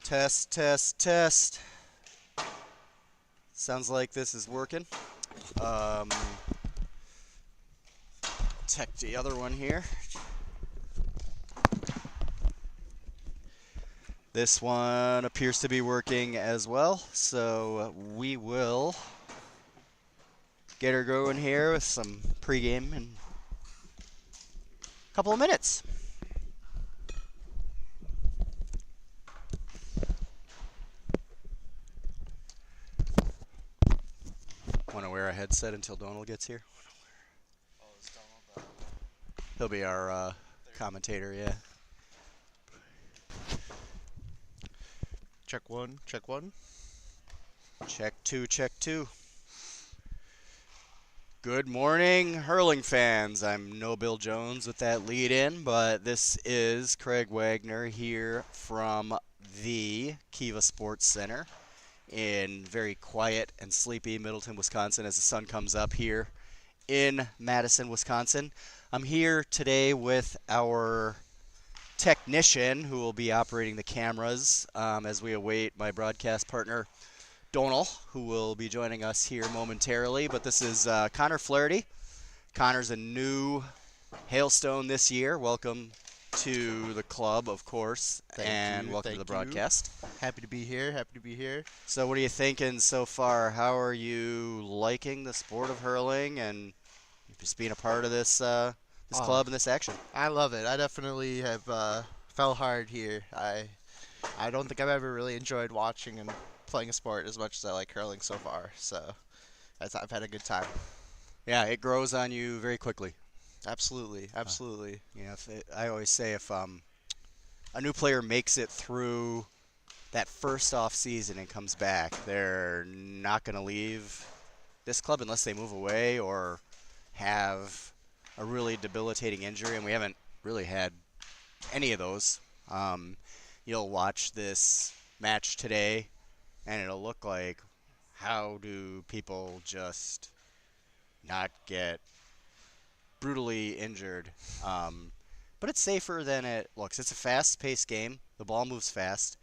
Test, test, test. Sounds like this is working. Um, Check the other one here. This one appears to be working as well, so we will get her going here with some pregame in a couple of minutes. Want to wear a headset until Donald gets here? He'll be our commentator, yeah. Check one, check one. Check two, check two. Good morning, hurling fans. I'm no Bill Jones with that lead in, but this is Craig Wagner here from the Kiva Sports Center in very quiet and sleepy Middleton, Wisconsin as the sun comes up here in Madison, Wisconsin. I'm here today with our technician who will be operating the cameras as we await my broadcast partner, Donal, who will be joining us here momentarily. But this is Connor Flaherty. Connor's a new Hailstone this year. Welcome to the club, of course, and welcome to the broadcast. Happy to be here. Happy to be here. So what are you thinking so far? How are you liking the sport of hurling and just being a part of this club and this action? I love it. I definitely have fell hard here. I don't think I've ever really enjoyed watching and playing a sport as much as I like hurling so far. So I've had a good time. Yeah, it grows on you very quickly. Absolutely, absolutely. I always say if a new player makes it through that first off season and comes back, they're not going to leave this club unless they move away or have a really debilitating injury, and we haven't really had any of those. You'll watch this match today, and it'll look like, how do people just not get brutally injured? But it's safer than it looks. It's a fast-paced game. The ball moves fast,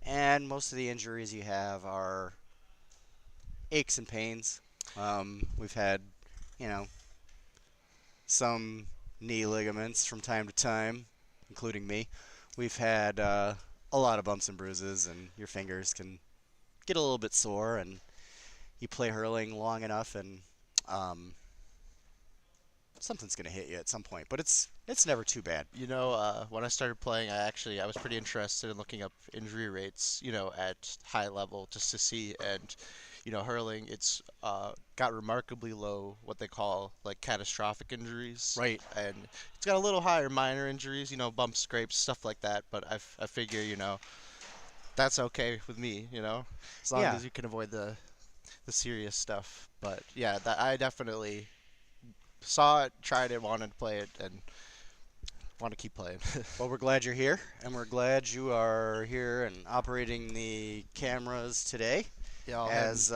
and most of the injuries you have are aches and pains. We've had, some knee ligaments from time to time, including me. We've had a lot of bumps and bruises, and your fingers can get a little bit sore, and you play hurling long enough, and something's going to hit you at some point, but it's never too bad. When I started playing, I was pretty interested in looking up injury rates, at high level just to see. And, hurling, it's got remarkably low, what they call like catastrophic injuries. Right. And it's got a little higher minor injuries, bumps, scrapes, stuff like that. But I figure, that's okay with me, as long as you can avoid the serious stuff. But yeah, I definitely saw it, tried it, wanted to play it, and want to keep playing. Well, we're glad you're here, and we're glad you are here and operating the cameras today. Yeah, as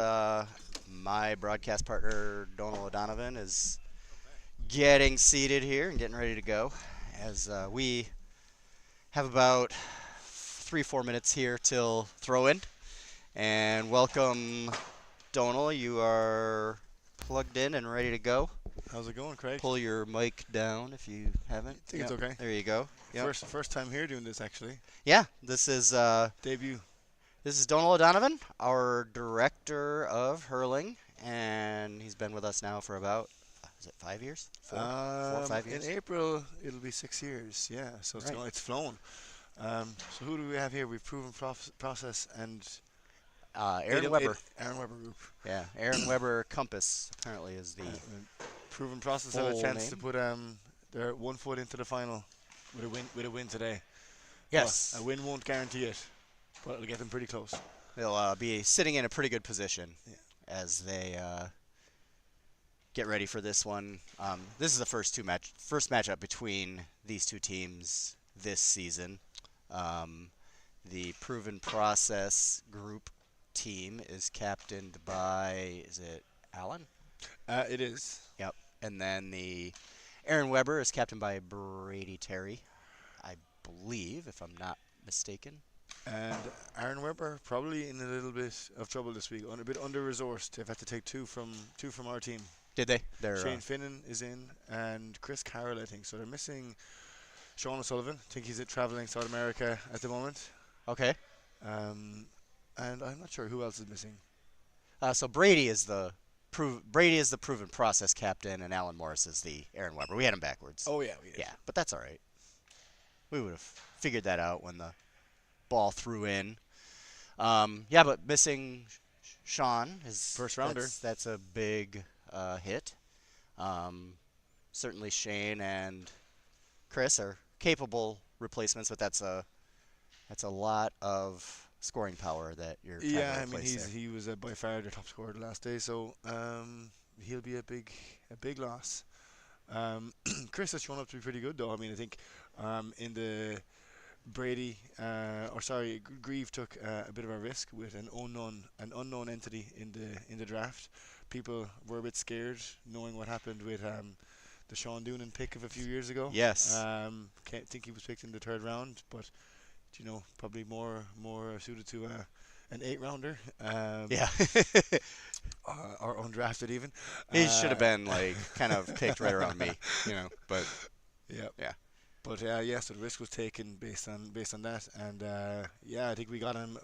my broadcast partner, Donal O'Donovan, is getting seated here and getting ready to go. As we have about 3-4 minutes here till throw-in. And welcome, Donal. You are plugged in and ready to go. How's it going, Craig? Pull your mic down if you haven't. I think it's okay. There you go. Yep. First time here doing this, actually. Yeah, this is Debut. This is Donal O'Donovan, our director of hurling, and he's been with us now for about, is it 5 years? 4 or 5 years? In April, it'll be 6 years. Yeah, so it's flown. So who do we have here? We've Proven Process and Aaron Weber. Aaron Weber Group. Yeah, Aaron Weber Compass apparently is the Proven Process have a chance name. to put their 1 foot into the final with a win today. Yes. Well, a win won't guarantee it, but it'll get them pretty close. They'll be sitting in a pretty good position as they get ready for this one. This is the first matchup between these two teams this season. The Proven Process group team is captained by, is it Alan? It is. Yep. And then the Aaron Weber is captained by Brady Terry, I believe, if I'm not mistaken. And Aaron Webber probably in a little bit of trouble this week, a bit under-resourced. They've had to take two from our team. Did they? They're Shane Finnan is in, and Chris Carroll, I think. So they're missing Sean O'Sullivan. I think he's traveling South America at the moment. okay. And I'm not sure who else is missing. So Brady is the Proven Process captain, and Alan Morris is the Aaron Weber. We had him backwards. Oh yeah, we did. Yeah, but that's all right. We would have figured that out when the ball threw in. Yeah, but missing Sean is First rounder. That's a big hit. Certainly Shane and Chris are capable replacements, but that's a lot of scoring power that you're trying Yeah, to I mean replace there. he was by far the top scorer the last day, so he'll be a big loss. Chris has shown up to be pretty good though. I mean I think in the Brady, Grieve took a bit of a risk with an unknown entity in the draft. People were a bit scared knowing what happened with the Sean Doonan pick of a few years ago. Yes. Can't think he was picked in the third round, but probably more suited to an 8-rounder. Yeah. Or undrafted even. He should have been kind of picked right around me, but Yeah. yeah. But so the risk was taken based on that, and I think we got him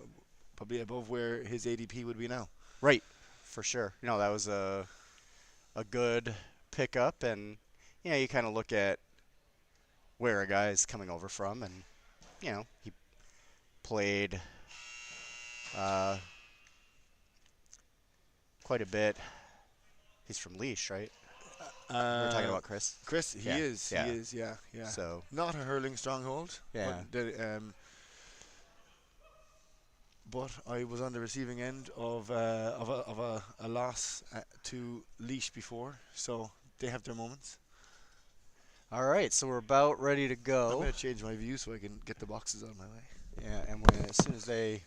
probably above where his ADP would be now. Right, for sure. That was a good pickup, and you kind of look at where a guy's coming over from, and he played quite a bit. He's from Leash, right? We're talking about Chris. Chris, he Yeah, is. yeah. He is. Yeah. Yeah. So Not a hurling stronghold. Yeah. But I was on the receiving end of a loss to Leash before, so they have their moments. all right, so we're about ready to I'm go. gonna change my view so I can get the boxes on my way. Yeah, and as soon as they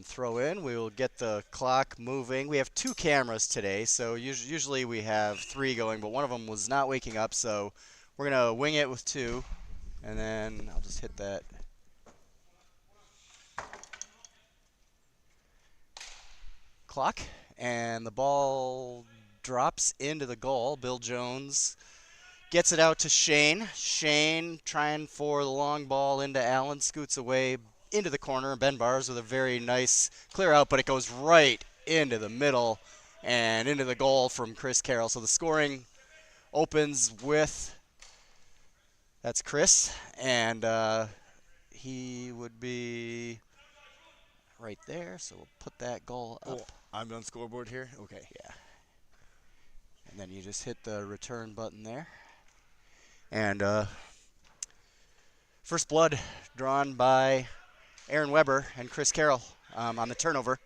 throw in, we will get the clock moving. We have 2 cameras today, so usually we have 3 going, but one of them was not waking up, so we're going to wing it with 2, and then I'll just hit that. Clock, and the ball drops into the goal. Bill Jones gets it out to Shane. Shane trying for the long ball into Allen, scoots away into the corner. Ben Bars with a very nice clear out, but it goes right into the middle and into the goal from Chris Carroll. So the scoring opens with, that's Chris, and he would be right there. So we'll put that goal up. Oh, I'm on scoreboard here. Okay. Yeah. And then you just hit the return button there. And first blood drawn by Aaron Weber and Chris Carroll on the turnover.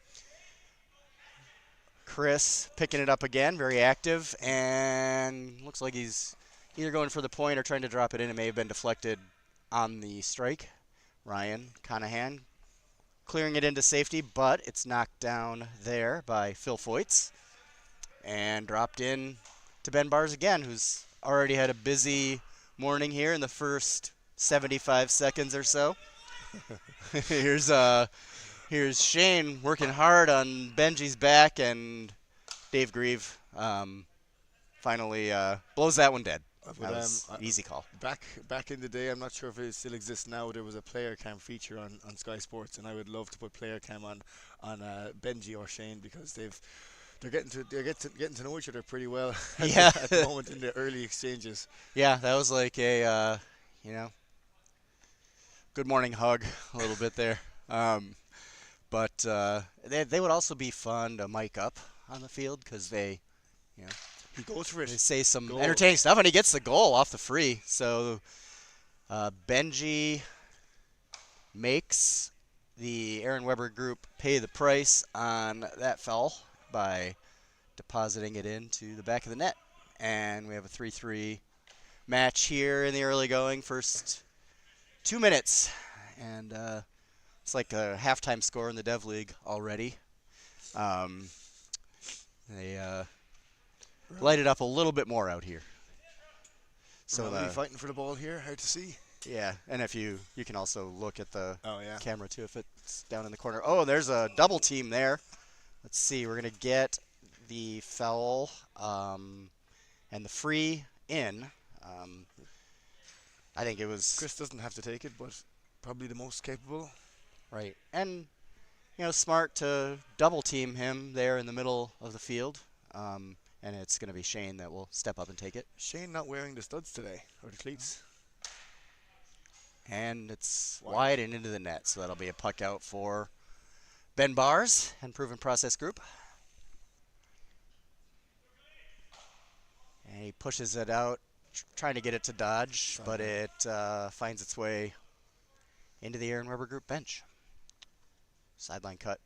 Chris picking it up again, very active, and looks like he's either going for the point or trying to drop it in. It may have been deflected on the strike. Ryan Conahan clearing it into safety, but it's knocked down there by Phil Foyts and dropped in to Ben Bars again, who's already had a busy morning here in the first 75 seconds or so. Here's Shane working hard on Benji's back, and Dave Grieve finally blows that one dead. That was easy call. Back in the day, I'm not sure if it still exists now. There was a player cam feature on Sky Sports, and I would love to put player cam on Benji or Shane because they're getting to know each other pretty well Yeah. at the moment in the early exchanges. Yeah, that was like a good morning hug a little bit there. But they would also be fun to mic up on the field because they He goes for it. They say some Goal. entertaining stuff, and he gets the goal off the free. So Benji makes the Aaron Weber group pay the price on that foul by depositing it into the back of the net. And we have a 3-3 match here in the early going, first 2 minutes. And It's like a halftime score in the Dev League already. Um, they light it up a little bit more out here. So Reality fighting for the ball here. Hard to see. yeah, and if you can also look at the Yeah. camera too if it's down in the corner. Oh, there's a double team there. Let's see. We're gonna get the foul and the free in. I think it was Chris doesn't have to take it, but probably the most capable. right. And smart to double team him there in the middle of the field. And it's going to be Shane that will step up and take it. Shane not wearing the studs today, or the cleats. And it's wide and into the net, so that'll be a puck out for Ben Bars and Proven Process Group. And he pushes it out, trying to get it to Dodge, but it finds its way into the Aaron Weber Group bench. Sideline cut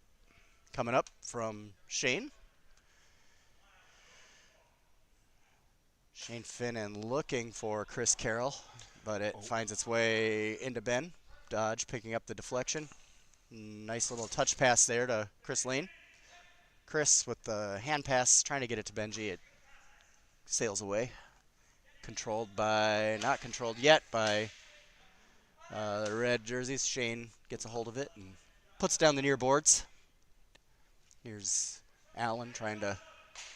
coming up from Shane. Shane Finnan looking for Chris Carroll, but it finds its way into Ben. Dodge picking up the deflection. Nice little touch pass there to Chris Lane. Chris with the hand pass trying to get it to Benji. It sails away. Not controlled yet by the red jerseys. Shane gets a hold of it and puts down the near boards. Here's Allen trying to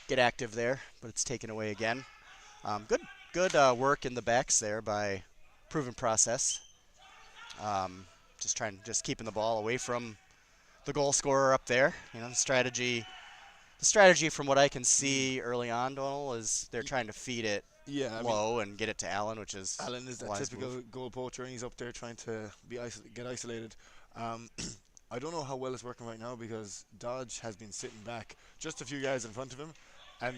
get active there, but it's taken away again. Good work in the backs there by Proven Process. Just keeping the ball away from the goal scorer up there. The strategy from what I can see early on, Donald, is they're trying to feed it low and get it to Allen, which is Allen is that typical goal poacher, and he's up there trying to get isolated. I don't know how well it's working right now because Dodge has been sitting back just a few yards in front of him, and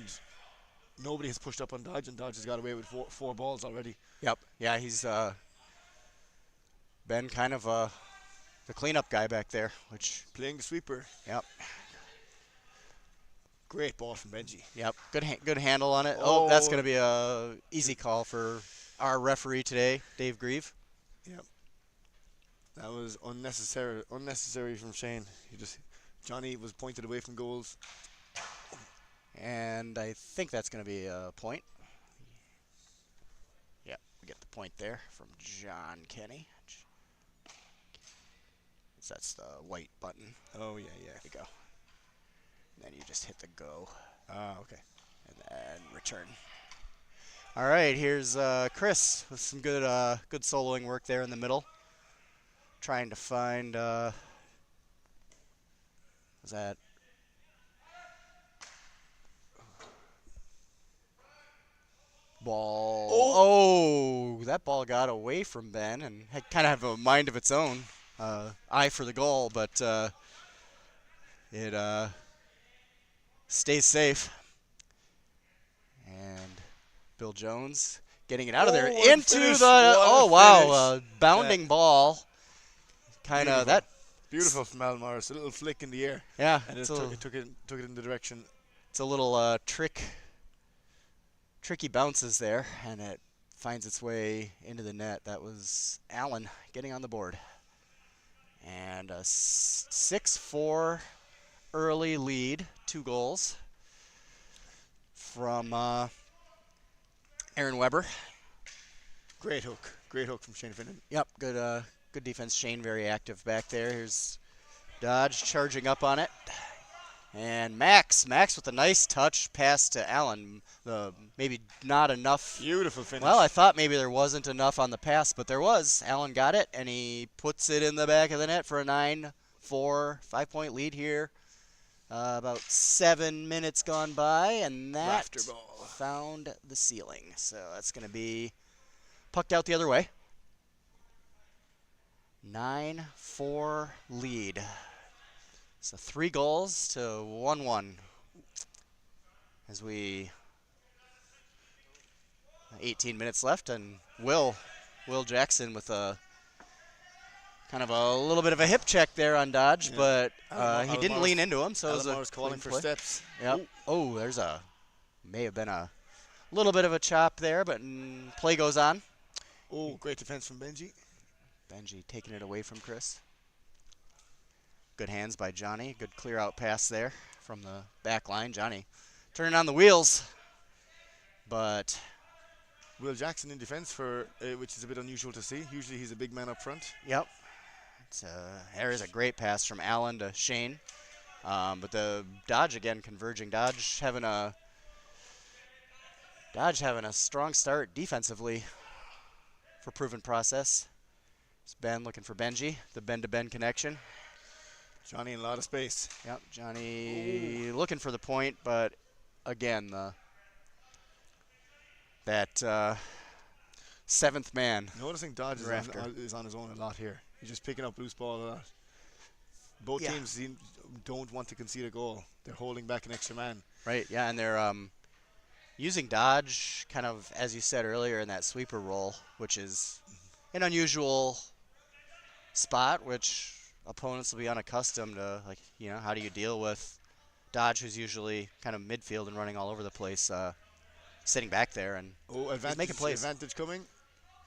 nobody has pushed up on Dodge, and Dodge has got away with four balls already. Yep. Yeah, he's been kind of the cleanup guy back there, which playing the sweeper. Yep. Great ball from Benji. Yep. Good handle on it. Oh, that's going to be a easy call for our referee today, Dave Grieve. Yep. That was unnecessary from Shane. Johnny was pointed away from goals. And I think that's going to be a point. Yeah, we get the point there from John Kenny. That's the white button. Oh, yeah. There you go. And then you just hit the go. Okay. And then return. All right, here's Chris with some good soloing work there in the middle. Trying to find, was that? Ball. Oh, that ball got away from Ben and had kind of have a mind of its own. Eye for the goal, but it stays safe. And Bill Jones getting it out of there into the bounding ball. Kind of that. Beautiful from Al Morris. A little flick in the air. Yeah. And it took it in the direction. It's a little tricky bounces there, and it finds its way into the net. That was Allen getting on the board. And a 6-4 early lead, 2 goals from Aaron Weber. Great hook from Shane Finnan. Yep, good defense. Shane very active back there. Here's Dodge charging up on it. And Max with a nice touch pass to Allen. Maybe not enough. Beautiful finish. Well, I thought maybe there wasn't enough on the pass, but there was. Allen got it, and he puts it in the back of the net for a 9-4, 5-point lead here. About 7 minutes gone by, and that found the ceiling. So that's going to be pucked out the other way. 9-4 lead. So 3 goals to 1-1 as 18 minutes left, and Will Jackson with a kind of a little bit of a hip check there on Dodge, but he didn't lean into him, so it was calling for steps. Yep. Oh, may have been a little bit of a chop there, but play goes on. Oh, great defense from Benji. Benji taking it away from Chris. Good hands by Johnny. Good clear out pass there from the back line. Johnny turning on the wheels. But Will Jackson in defense for which is a bit unusual to see. Usually he's a big man up front. yep, there is a great pass from Allen to Shane. But the Dodge again converging. Dodge having a strong start defensively for proven process. It's Ben looking for Benji, the Ben-to-Ben connection. Johnny in a lot of space. Yep, Johnny looking for the point, but again, that seventh man. Noticing Dodge is on his own a lot here. He's just picking up loose ball a lot. Both teams don't want to concede a goal. They're holding back an extra man. Right, yeah, and they're using Dodge kind of, as you said earlier, in that sweeper role, which is an unusual spot, which opponents will be unaccustomed to. Like, how do you deal with Dodge, who's usually kind of midfield and running all over the place, sitting back there and he's making plays. Advantage coming.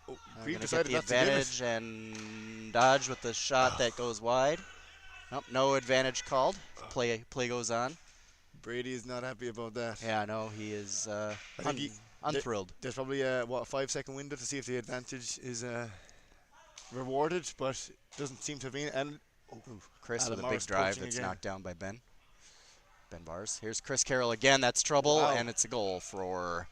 Oh, Green decided get the advantage, and Dodge with the shot that goes wide. Nope, no advantage called. Play goes on. Brady is not happy about that. Yeah, I know he is unthrilled. There's probably a 5-second window to see if the advantage is rewarded, but doesn't seem to be. And Chris Adam with a Morris big drive poaching that's again. knocked down by Ben. Ben Bars. Here's Chris Carroll again. That's trouble, Wow. and it's a goal for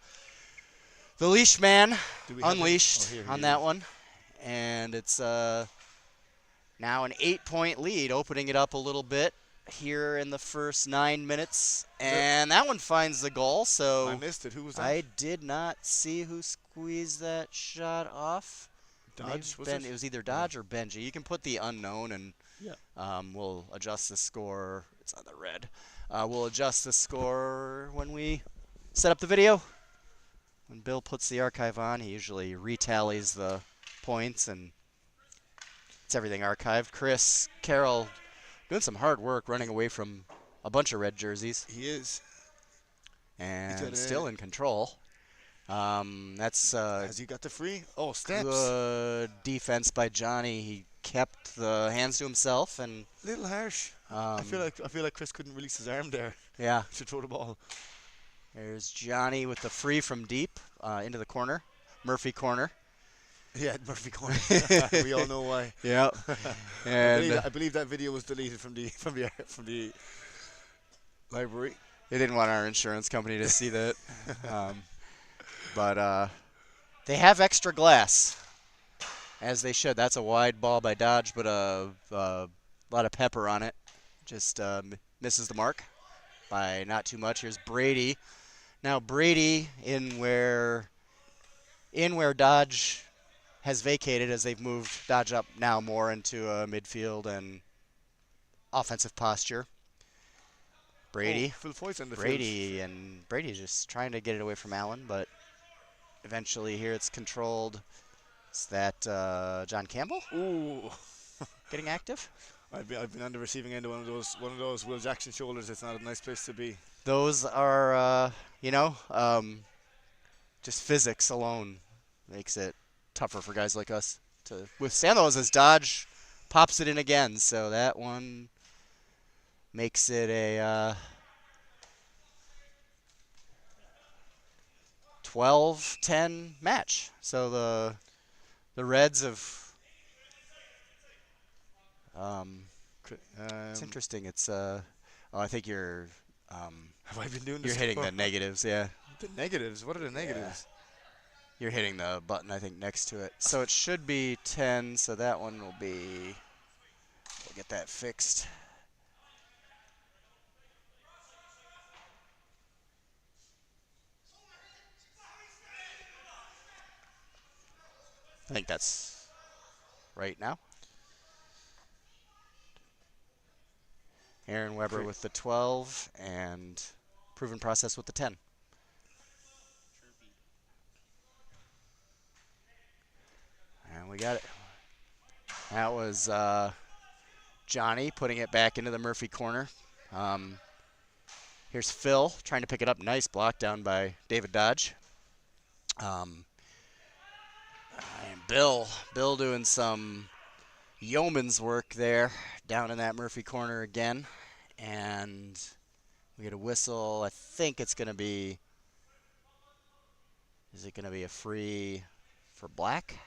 the leash man. Do we have Unleashed here on he that is. one. And it's now an 8-point lead, opening it up a little bit here in the first 9 minutes. And that one finds the goal, so I missed it. Who was that? I did not see who squeezed that shot off. Dodge, was Ben, it? it was either Dodge or Benji. You can put the unknown, and Yeah. we'll adjust the score. It's on the red. We'll adjust the score when we set up the video. When Bill puts the archive on, he usually retallies the points, and it's everything archived. Chris Carroll doing some hard work running away from a bunch of red jerseys, He is. and still in control. That's Has he got the free? Oh, steps. good defense by Johnny. He kept the hands to himself, and Little harsh. I feel like Chris couldn't release his arm there yeah. to throw the ball. There's Johnny with the free from deep into the corner, Murphy corner. Yeah, Murphy corner. We all know why. Yeah, and I believe that video was deleted from the library. they didn't want our insurance company to see that. But they have extra glass, as they should. That's a wide ball by Dodge, but a lot of pepper on it. Just misses the mark by not too much. Here's Brady. Now Brady in where Dodge has vacated, as they've moved Dodge up now more into a midfield and offensive posture. Brady. Full voice on the Brady's just trying to get it away from Allen, but eventually here it's controlled. Is that John Campbell field. Ooh. getting active? I've been on the receiving end of one of those Will Jackson shoulders. It's not a nice place to be. Those are, just physics alone makes it tougher for guys like us to withstand those, as Dodge pops it in again. So that one makes it a 12-10 match. So the Reds have. It's interesting. It's I think you're. Have I been doing You're this? hitting the negatives, yeah. The negatives. What are the negatives? You're hitting the button, I think, next to it. So it should be 10. So that one will be. We'll get that fixed. I think that's right now. Aaron Weber with the 12 and Proven Process with the 10. And we got it. That was Johnny putting it back into the Murphy corner. Here's Phil trying to pick it up. Nice block down by David Dodge. And Bill doing some yeoman's work there down in that Murphy corner again. And we get a whistle. I think it's going to be. Is it going to be a free for Black?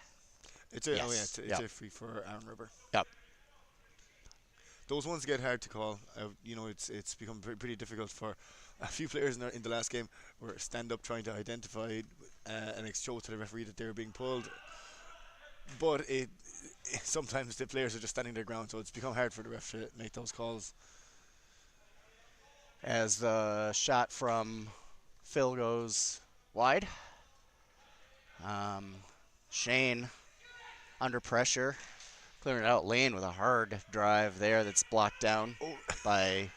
Yes. It's Yep. a free for Aaron River. Yep. Those ones get hard to call. It's become pretty difficult for a few players in the last game were stand up trying to identify and show to the referee that they were being pulled. But sometimes the players are just standing their ground, so it's become hard for the ref to make those calls. As the shot from Phil goes wide. Shane under pressure, clearing it out lane with a hard drive there that's blocked down by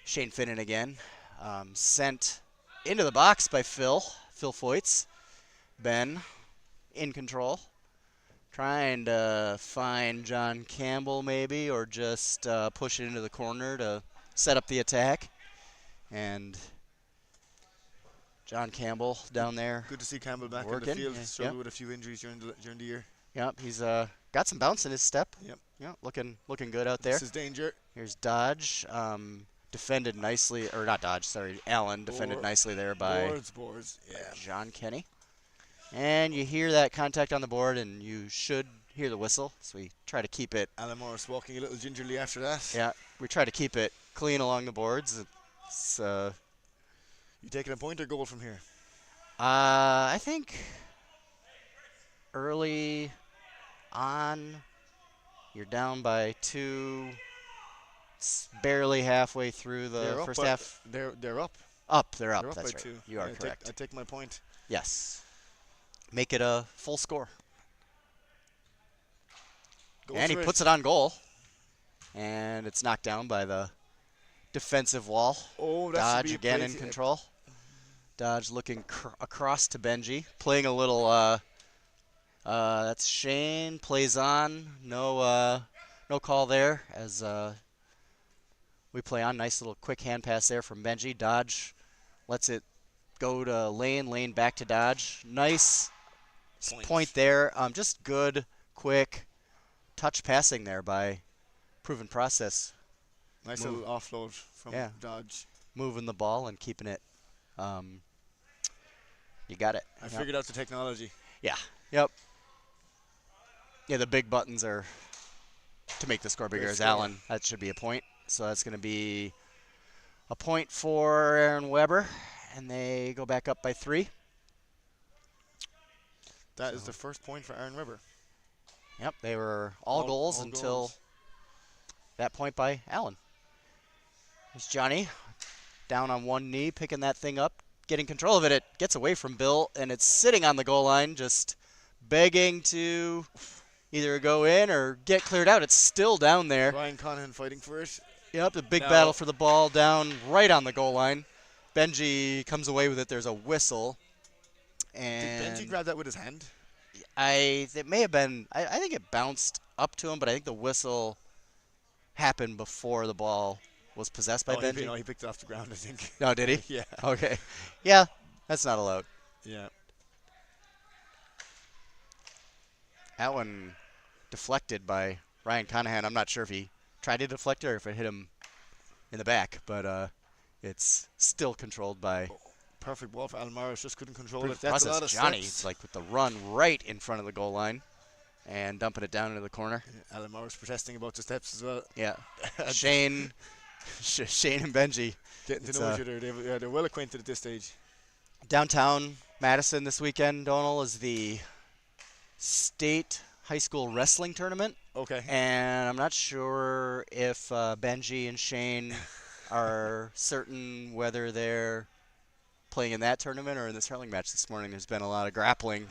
Shane Finnan again. Sent into the box by Phil Foyts. Ben in control. Trying to find John Campbell maybe, or just push it into the corner to set up the attack. And John Campbell down there. Good to see Campbell back working. in the field. Yeah, Struggled with a few injuries during the year. Yep, he's got some bounce in his step. Yep. Yep, looking good out there. This is danger. Here's Dodge. Defended nicely, or not Dodge, sorry, Allen defended nicely there by boards. Yeah. John Kenny. And you hear that contact on the board, and you should hear the whistle. So we try to keep it. Alan Morris walking a little gingerly after that. Yeah, we try to keep it clean along the boards. It's, you taking a point or goal from here? I think early on, you're down by 2. It's barely halfway through the first half. They're up. They're up. They're up That's by right. 2. You are correct. I take my point. Yes. Make it a full score. Goes And he for puts it on goal. And it's knocked down by the defensive wall. Oh, that Dodge should be again in control. Dodge looking across to Benji. Playing a little, that's Shane. Plays on. No call there as we play on. Nice little quick hand pass there from Benji. Dodge lets it go to Lane. Lane back to Dodge. Nice point there. Just good, quick touch passing there by Proven Process. Nice little offload from Dodge. Moving the ball and keeping it. You got it. I figured out the technology. Yeah. Yep. Yeah, the big buttons are to make the score bigger as Allen. That should be a point. So that's going to be a point for Aaron Weber. And they go back up by 3. That is the first point for Aaron Weber. Yep, they were all goals until that point by Allen. There's Johnny down on one knee, picking that thing up, getting control of it. It gets away from Bill, and it's sitting on the goal line, just begging to either go in or get cleared out. It's still down there. Ryan Conahan fighting for it. Yep, the big battle for the ball down right on the goal line. Benji comes away with it. There's a whistle. And did Benji grab that with his hand? It may have been. I think it bounced up to him, but I think the whistle happened before the ball was possessed by Benji. He picked it off the ground, I think. No, did he? Yeah. Okay. Yeah, that's not allowed. Yeah. That one deflected by Ryan Conahan. I'm not sure if he tried to deflect it or if it hit him in the back, but it's still controlled by. Perfect ball for Almaris, just couldn't control it. That's a lot of Johnny, steps. like with the run right in front of the goal line and dumping it down into the corner. Yeah, Almaris protesting about the steps as well. Yeah. Shane and Benji. Getting to know each other. They're well acquainted at this stage. Downtown Madison this weekend, Donal, is the state high school wrestling tournament. Okay. And I'm not sure if Benji and Shane are certain whether they're playing in that tournament or in this hurling match this morning. There's been a lot of grappling,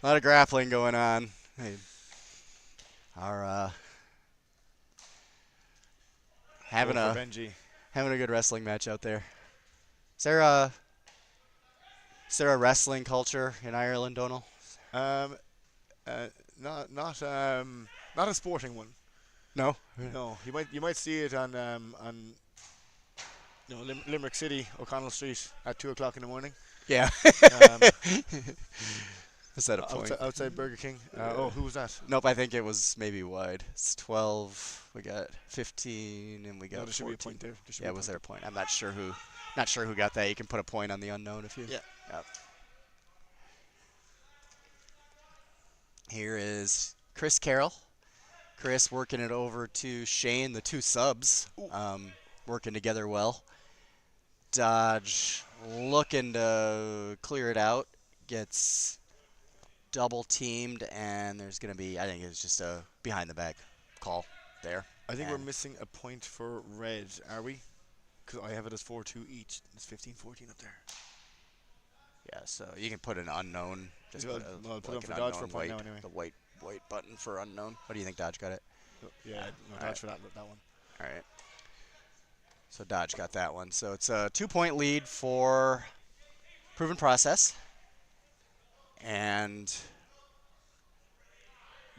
going on. They are having a good wrestling match out there. Is there a wrestling culture in Ireland, Donal? Not a sporting one. No. No, you might see it on Limerick City, O'Connell Street at 2:00 in the morning. Yeah. Is that a point? Outside Burger King. Oh, who was that? Nope, I think it was maybe wide. It's 12. We got 15, and we got No, there should 14. be a point there. Yeah, was there a point? I'm not sure who got that. You can put a point on the unknown if you. Yeah. Yep. Here is Chris Carroll. Chris working it over to Shane, the two subs, working together well. Dodge looking to clear it out, gets double teamed, and there's going to be, I think it's just a behind the back call there. I think we're missing a point for red, are we? Because I have it as 4-2 each. It's 15-14 up there. Yeah, so you can put an unknown. Just Well, put, I'll put like it for an Dodge for a unknown point now white, anyway. the white button for unknown. What do you think Dodge got it? Yeah, no, All Dodge right. for that one. All right. So Dodge got that one. So it's a 2-point lead for Proven Process. And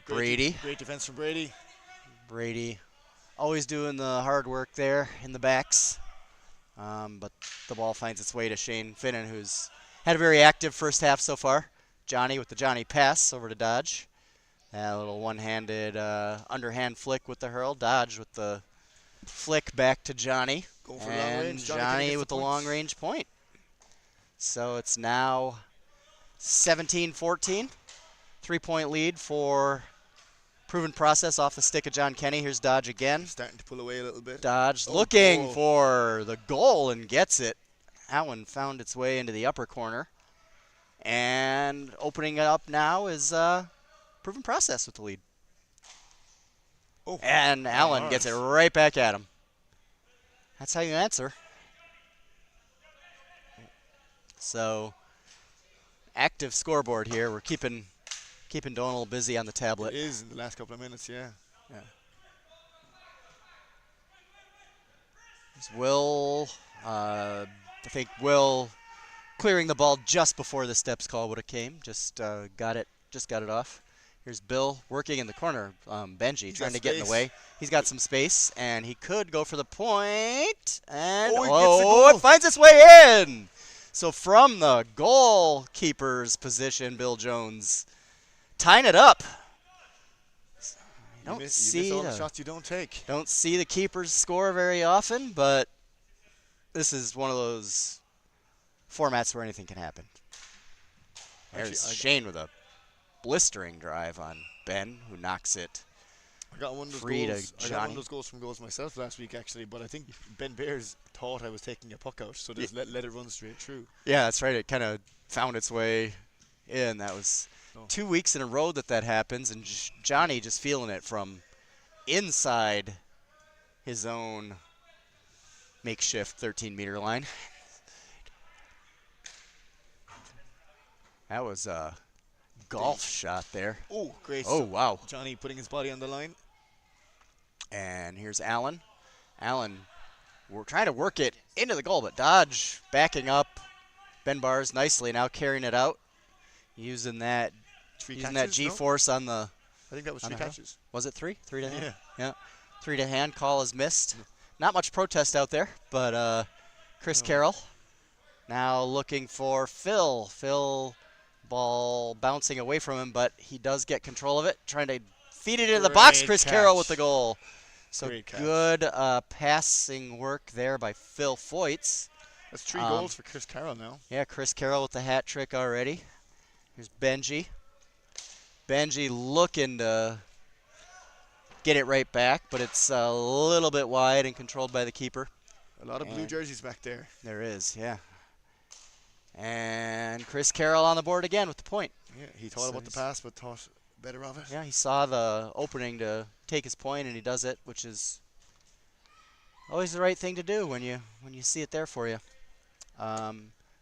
Brady. Great defense from Brady. Brady always doing the hard work there in the backs. But the ball finds its way to Shane Finnan, who's had a very active first half so far. Johnny with the Johnny pass over to Dodge. A little one-handed underhand flick with the hurl. Dodge with the flick back to Johnny. Going for the long And range. Johnny gets with the points. long-range point. So it's now 17-14. 3-point lead for Proven Process off the stick of John Kenny. Here's Dodge again. Starting to pull away a little bit. Dodge Oh, looking goal. for the goal and gets it. That one found its way into the upper corner. And opening it up now is Proven Process with the lead. Oh, And Allen gets it right back at him. That's how you answer. So, active scoreboard here. We're keeping Donald busy on the tablet. It is in the last couple of minutes, yeah. Yeah. There's Will, I think Will clearing the ball just before the steps call would have came. Just got it off. Here's Bill working in the corner. Benji He's trying got to get in the space. way. He's got some space, and he could go for the point. And Oh, he gets the it goal. finds its way in. So from the goalkeeper's position, Bill Jones tying it up. You miss all the shots you don't take. Don't see the keepers score very often, but this is one of those formats where anything can happen. There's Actually, Shane with a blistering drive on Ben, who knocks it. I got one of those Free to goals. I got one Johnny. of those goals from goals myself last week, actually. But I think Ben Bears thought I was taking a puck out, so just let it run straight through. Yeah, that's right. It kind of found its way in. That was 2 weeks in a row that happens, and Johnny just feeling it from inside his own makeshift 13-meter line. That was a golf shot there. Oh, great. Oh, wow. Johnny putting his body on the line. And here's Allen. Allen, we're trying to work it into the goal, but Dodge backing up Ben Bars nicely, now carrying it out, using that G-force on the. I think that was on 3 the hurl. catches. Was it 3? 3 to hand? Yeah. 3 to hand. Call is missed. Not much protest out there, but Chris Carroll now looking for Phil. Phil, ball bouncing away from him, but he does get control of it, trying to feed it into the box. Great Chris catch. Carroll with the goal. So Great catch. good passing work there by Phil Foyts. That's 3 goals for Chris Carroll now. Yeah, Chris Carroll with the hat trick already. Here's Benji. Benji looking to get it right back, but it's a little bit wide and controlled by the keeper. A lot of blue jerseys back there. There is, yeah. And Chris Carroll on the board again with the point. Yeah, he thought So about the pass, but thought better of it. Yeah, he saw the opening to take his point, and he does it, which is always the right thing to do when you see it there for you.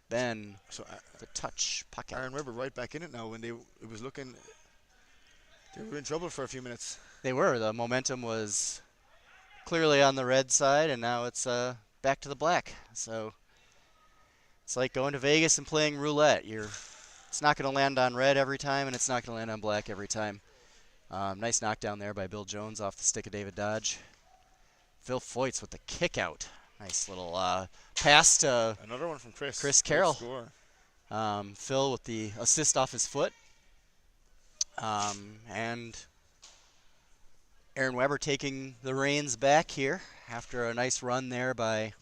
Ben, So the touch pocket. Aaron Weber right back in it now. When it was looking, they were in trouble for a few minutes. They were. The momentum was clearly on the red side, and now it's back to the black. So it's like going to Vegas and playing roulette. It's not going to land on red every time, and it's not going to land on black every time. Nice knockdown there by Bill Jones off the stick of David Dodge. Phil Foyts with the kick out. Nice little pass to Another one from Chris. Chris Good Carroll. score. Phil with the assist off his foot. And Aaron Weber taking the reins back here after a nice run there by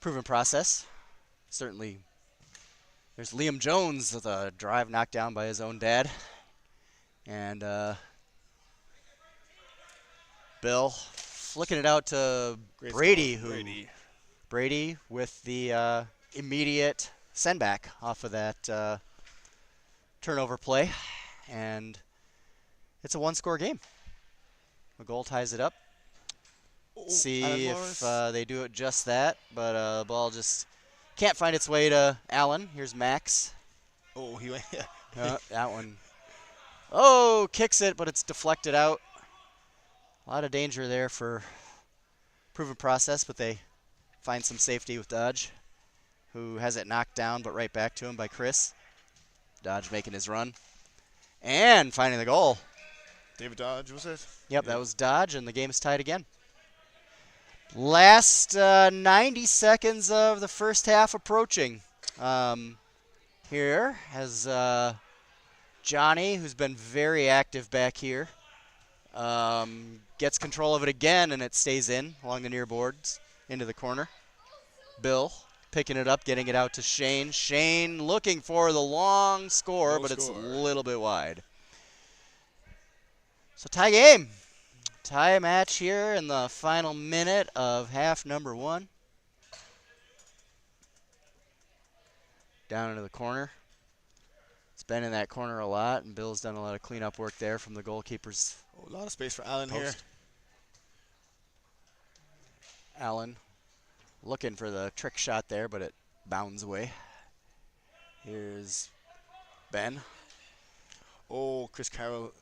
Proven Process. Certainly, there's Liam Jones with a drive knocked down by his own dad. And Bill flicking it out to Great Brady, score. who Brady with the immediate send back off of that turnover play. And it's a one-score game. The goal ties it up. Oh, See Alan if Morris. they do it just that, but the ball just can't find its way to Allen. Here's Max. Oh, he went. That one. Oh, kicks it, but it's deflected out. A lot of danger there for Proven Process, but they find some safety with Dodge, who has it knocked down, but right back to him by Chris. Dodge making his run. And finding the goal. David Dodge, was it? Yep, Yeah. that was Dodge, and the game's tied again. Last 90 seconds of the first half approaching. Here has Johnny, who's been very active back here, gets control of it again, and it stays in along the near boards into the corner. Bill picking it up, getting it out to Shane. Shane looking for the long score, No but it's a score. little bit wide. So tie game. Tie match here in the final minute of half number one. Down into the corner. It's been in that corner a lot, and Bill's done a lot of cleanup work there from the goalkeeper's Oh, a lot of space for Alan here. post. Allen looking for the trick shot there, but it bounds away. Here's Ben. Oh, Chris Carroll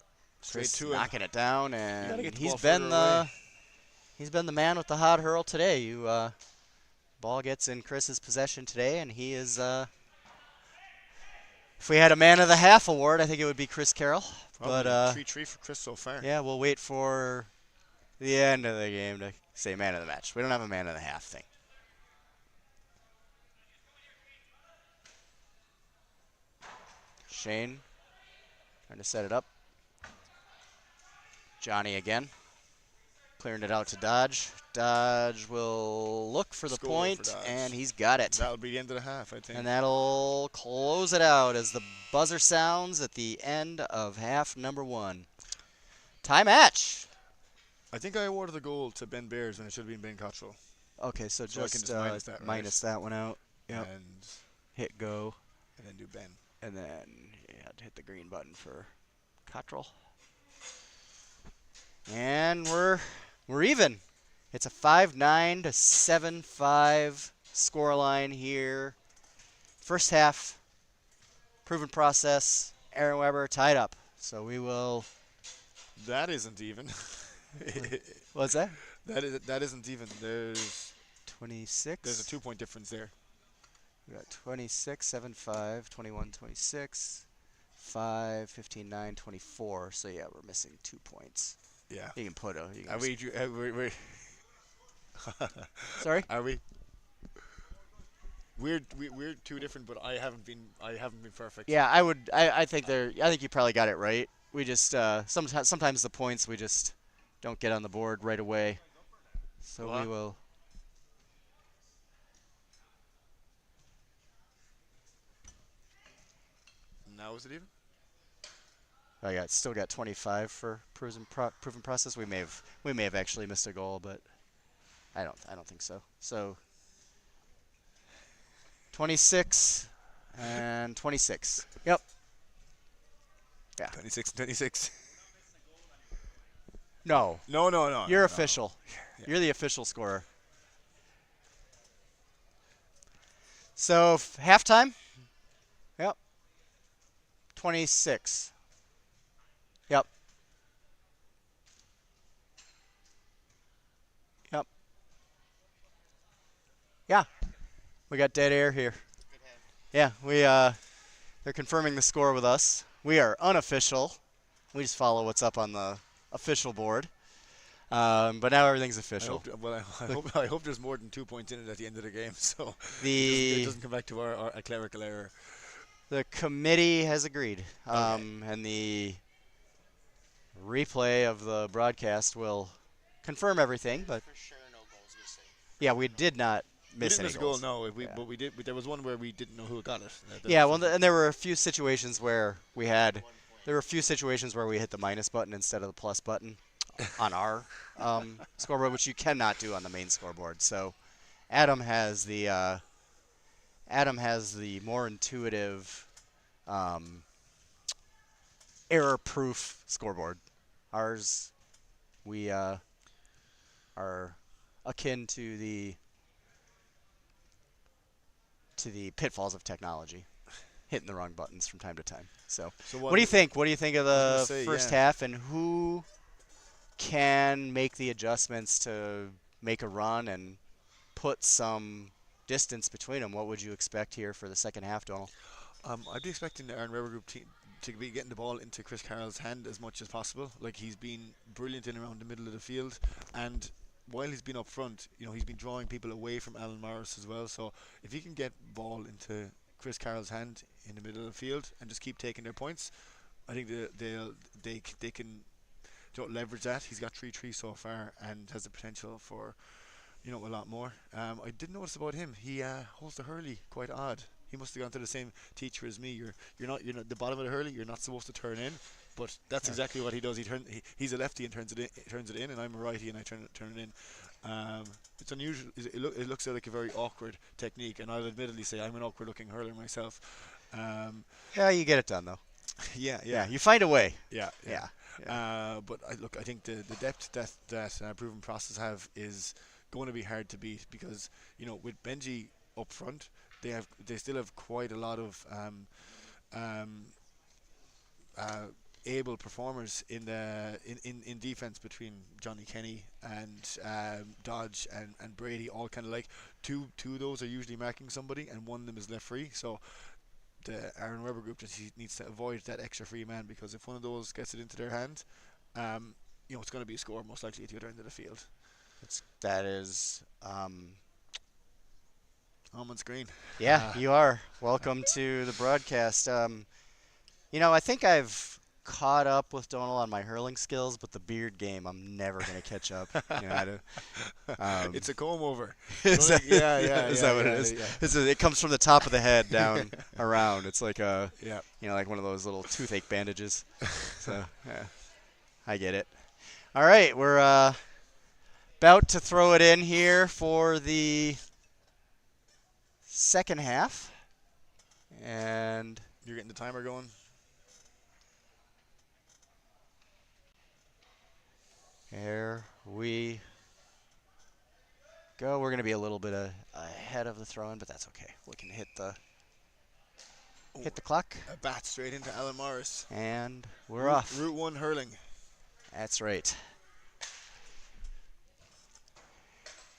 straight Chris to him. knocking it down, gotta and get the he's ball been further the away. he's been the man with the hot hurl today. Ball gets in Chris's possession today, and he is. If we had a man of the half award, I think it would be Chris Carroll. Probably But 3-3 for Chris so far. yeah, we'll wait for the end of the game to say man of the match. We don't have a man of the half thing. Shane trying to set it up. Johnny again. Clearing it out to Dodge. Dodge will look for the Score point, for Dodge. and he's got it. That'll be the end of the half, I think. And that'll close it out as the buzzer sounds at the end of half number one. Tie match. I think I awarded the goal to Ben Bears when it should have been Ben Cottrell. Okay, so So I can just just minus that, right? minus that one out. Yep. And Hit go, then do Ben. and then you had to hit the green button for Cottrell. And we're even. It's a 5-9 to 7-5 scoreline here. First half, Proven Process, Aaron Weber tied up. So we will. That isn't even. What's that? That isn't even. There's 26. a 2-point difference there. We got 26, 7, 5, 21, 26, 5, 15, 9, 24. So yeah, we're missing 2 points. Yeah. You can put a. You can Are we? Sorry. Are we? We're too different, but I haven't been perfect. Yeah, I think I think you probably got it right. We just sometimes the points we just don't get on the board right away. So What? we will. Now is it even? I still got 25 for proven process. We may have actually missed a goal, but I don't think so. So 26 and 26. Yep. Yeah. 26 and 26. No. No. You're no. official. Yeah. You're the official scorer. So halftime. Yep. 26. Yep. Yep. Yeah. We got dead air here. Yeah, they're confirming the score with us. We are unofficial. We just follow what's up on the official board. But now everything's official. I hope there's more than 2 points in it at the end of the game, so The it doesn't come back to our a clerical error. The committee has agreed, Okay. and the replay of the broadcast will confirm everything. But For sure, no goals missing. yeah, we did not We miss didn't any miss a goal, goals. no. Yeah. But we did. There was one where we didn't know who got it. Yeah, That's well, different. and there were a few situations where we had. One point. There were a few situations where we hit the minus button instead of the plus button on our scoreboard, which you cannot do on the main scoreboard. So Adam has the more intuitive, um, error-proof scoreboard. Ours, we are akin to the pitfalls of technology, hitting the wrong buttons from time to time. So, So what do you think? What do you think of I was gonna the say, first yeah. half, and who can make the adjustments to make a run and put some distance between them? What would you expect here for the second half, Donald? I'd be expecting the Aaron Weber group team to be getting the ball into Chris Carroll's hand as much as possible. Like he's been brilliant in around the middle of the field, and while he's been up front, he's been drawing people away from Alan Morris as well. So if he can get ball into Chris Carroll's hand in the middle of the field and just keep taking their points, I think they can leverage that. He's got 3-3 so far and has the potential for a lot more. I did notice about him. He holds the hurley quite odd. He must have gone to the same teacher as me. You're not the bottom of the hurley. You're not supposed to turn in, but that's exactly what he does. He's a lefty and turns it in, and I'm a righty and I turn it in. It's unusual. It looks like a very awkward technique, and I'll admittedly say I'm an awkward looking hurler myself. Um, Yeah, you get it done though. yeah, Yeah, you find a way. yeah, yeah. Yeah. Yeah. But I think the depth that proven process have is going to be hard to beat because with Benji up front, they still have quite a lot of um, uh, able performers in defense between Johnny Kenny and Dodge and Brady. All kind of like two of those are usually marking somebody, and one of them is left free. So the Aaron Weber group just needs to avoid that extra free man because if one of those gets it into their hand, it's going to be a score most likely at the other end of the field. That is. I'm on screen. Yeah, you are. Welcome to the broadcast. I think I've caught up with Donald on my hurling skills, but the beard game, I'm never going to catch up. It's a comb over. Is that, Is is that what it is? It comes from the top of the head down around. It's like Yeah. like one of those little toothache bandages. So, yeah, I get it. All right, we're about to throw it in here for the second half. And You're getting the timer going. here we go. We're going to be a little bit ahead of the throw-in, but that's okay. We can hit the clock, A bat straight into Alan Morris. and we're off. Route 1 hurling. That's right.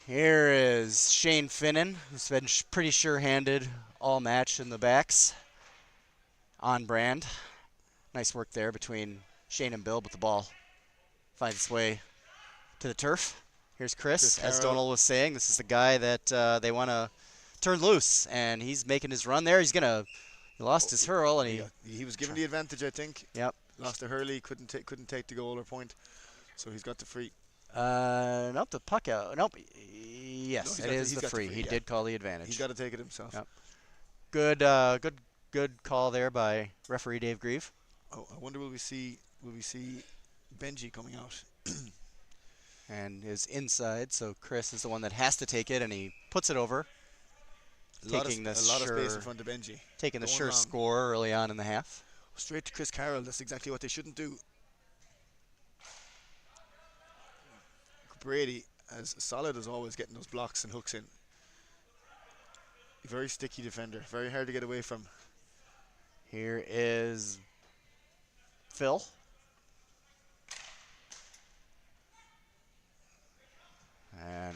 Here is Shane Finnan, who's been pretty sure-handed all match in the backs. On brand. Nice work there between Shane and Bill, but the ball finds its way to the turf. Here's Chris. As Carroll. Donald was saying, this is the guy that they want to turn loose, and he's making his run there. He lost his hurl, and He was given the advantage, I think. Yep. Lost the hurley, couldn't take the goal or point, so he's got the free. Nope, the puck out. Nope. Yes, No, it is he's the got the free. free, He yeah. did call the advantage. He's got to take it himself. Yep. Good call there by referee Dave Grieve. Oh, I wonder will we see Benji coming out? And is inside, so Chris is the one that has to take it, and he puts it over, A lot of taking the space in sure, front of Benji. taking the Going sure wrong. score early on in the half. Straight to Chris Carroll. That's exactly what they shouldn't do. Brady, as solid as always, getting those blocks and hooks in. Very sticky defender. Very hard to get away from. Here is Phil. And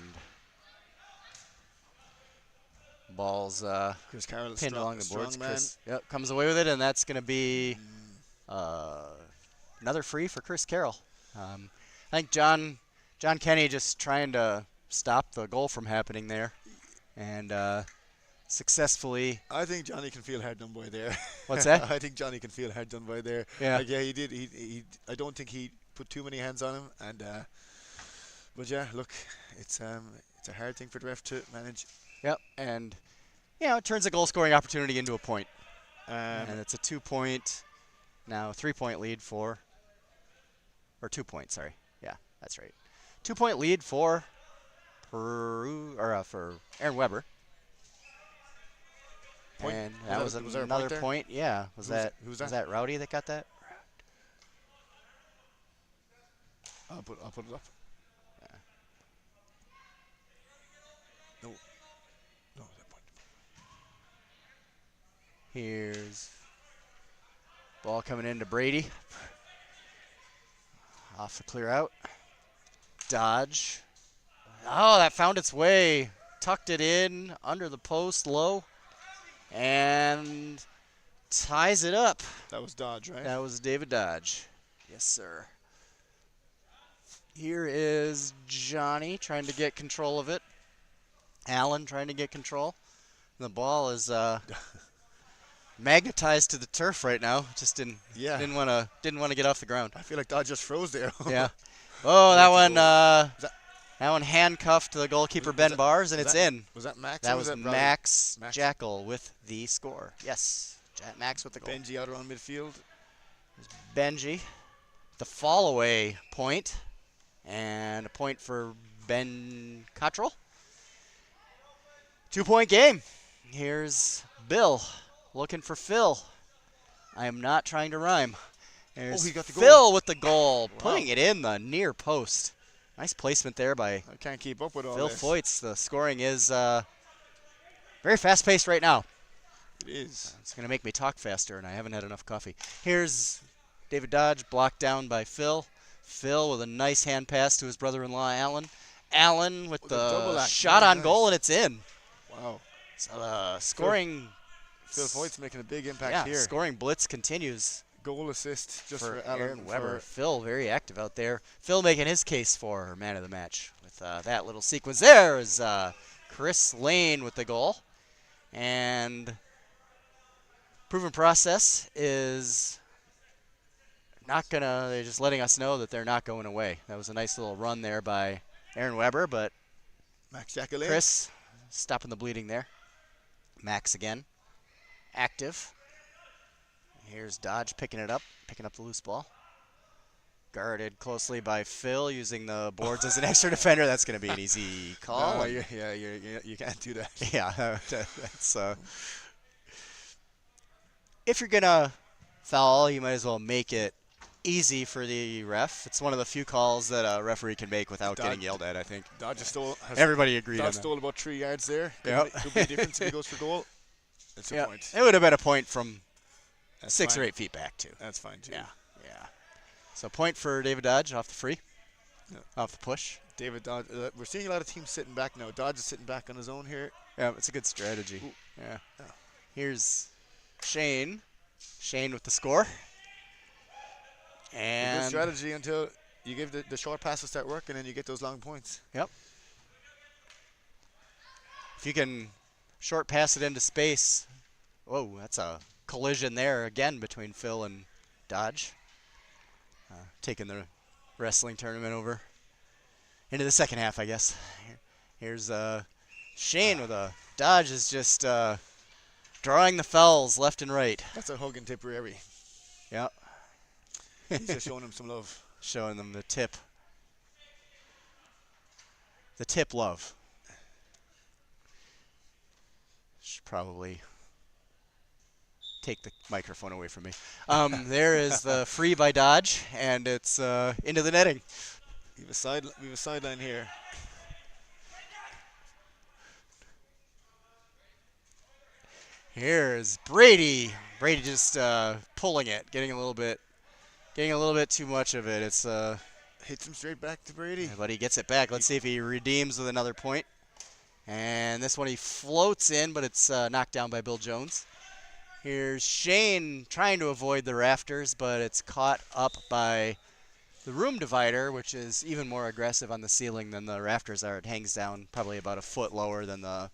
ball's Chris Carroll, pinned along the boards. strong man. Chris, yep, comes away with it, and that's going to be another free for Chris Carroll. I think John Kenny just trying to stop the goal from happening there, and successfully. I think Johnny can feel hard done by there. What's that? I think Johnny can feel hard done by there. Yeah. Like, yeah, he did. I don't think he put too many hands on him. And but yeah, look, it's a hard thing for the ref to manage. Yep. And it turns a goal scoring opportunity into a point. And it's a 2-point, now 3-point lead for, or 2 points, sorry. Yeah, that's right. 2-point lead for Peru, or for Aaron Weber. Point. And that was there a another point there? point. Yeah. Was Who's that? was that Rowdy that got that? I'll put it up. Yeah. No, that point. Here's ball coming into Brady. Off the clear out. Dodge. Oh, that found its way. Tucked it in under the post low. And ties it up. That was Dodge, right? That was David Dodge. Yes, sir. Here is Johnny trying to get control of it. Allen trying to get control. The ball is magnetized to the turf right now. Just didn't want to get off the ground. I feel like Dodge just froze there. Yeah. Oh, that one. that- That one handcuffed the goalkeeper Ben Bars, and it's in. Was that Max? That or was Rowdy? Max Max? Jackal with the score. Yes, Max with the goal. Benji out around midfield. Benji, the fall away point, and a point for Ben Cottrell. 2-point game. Here's Bill looking for Phil. I am not trying to rhyme. There's he got the Phil goal. with the goal, Wow. putting it in the near post. Nice placement there by I can't keep up with all Phil this. Foyts. The scoring is very fast-paced right now. It is. It's going to make me talk faster, and I haven't had enough coffee. Here's David Dodge, blocked down by Phil. Phil with a nice hand pass to his brother-in-law, Allen. Allen with With a double the act. shot Very on nice. goal, and it's in. Wow. So scoring. Phil Foyt's making a big impact Yeah, here. scoring blitz continues Goal assist just for for Allen. Aaron Weber. for- Phil very active out there. Phil making his case for man of the match with that little sequence. There is Chris Lane with the goal. And proven process is not going to, they're just letting us know that they're not going away. That was a nice little run there by Aaron Weber, but Max Jacqueline. Chris stopping the bleeding there. Max again, active. Here's Dodge picking it up, picking up the loose ball. Guarded closely by Phil, using the boards as an extra defender. That's going to be an easy call. No, you can't do that. Yeah, that's. If you're going to foul, you might as well make it easy for the ref. It's one of the few calls that a referee can make without getting yelled at, I think. Dodge stole. Everybody agreed on Dodge that. stole about 3 yards there. Yep. Could be a difference if he goes for goal. It's a Yeah, point. it would have been a point from That's 6 fine. or 8 feet back, too. That's fine too. Yeah. So point for David Dodge off the free, Yeah. off the push. David Dodge. We're seeing a lot of teams sitting back now. Dodge is sitting back on his own here. Yeah, it's a good strategy. Ooh. Yeah. Yeah. Here's Shane. Shane with the score. A good And strategy until you give the short passes start working and you get those long points. if you can short pass it into space, whoa, that's a collision there again between Phil and Dodge. Taking the wrestling tournament over into the second half, I guess. Here's Shane with a Dodge is just drawing the fouls left and right. That's a Hogan Tipperary. Yeah. He's just showing him some love. Showing them the tip. The tip love. Should probably take the microphone away from me. There is the free by Dodge, and it's into the netting. We have a sideline here. Here's Brady. Brady just pulling it, getting a little bit too much of it. It's Hits him straight back to Brady. but he gets it back. Let's see if he redeems with another point. And this one he floats in, but it's knocked down by Bill Jones. Here's Shane trying to avoid the rafters, but it's caught up by the room divider, which is even more aggressive on the ceiling than the rafters are. It hangs down probably about a foot lower than the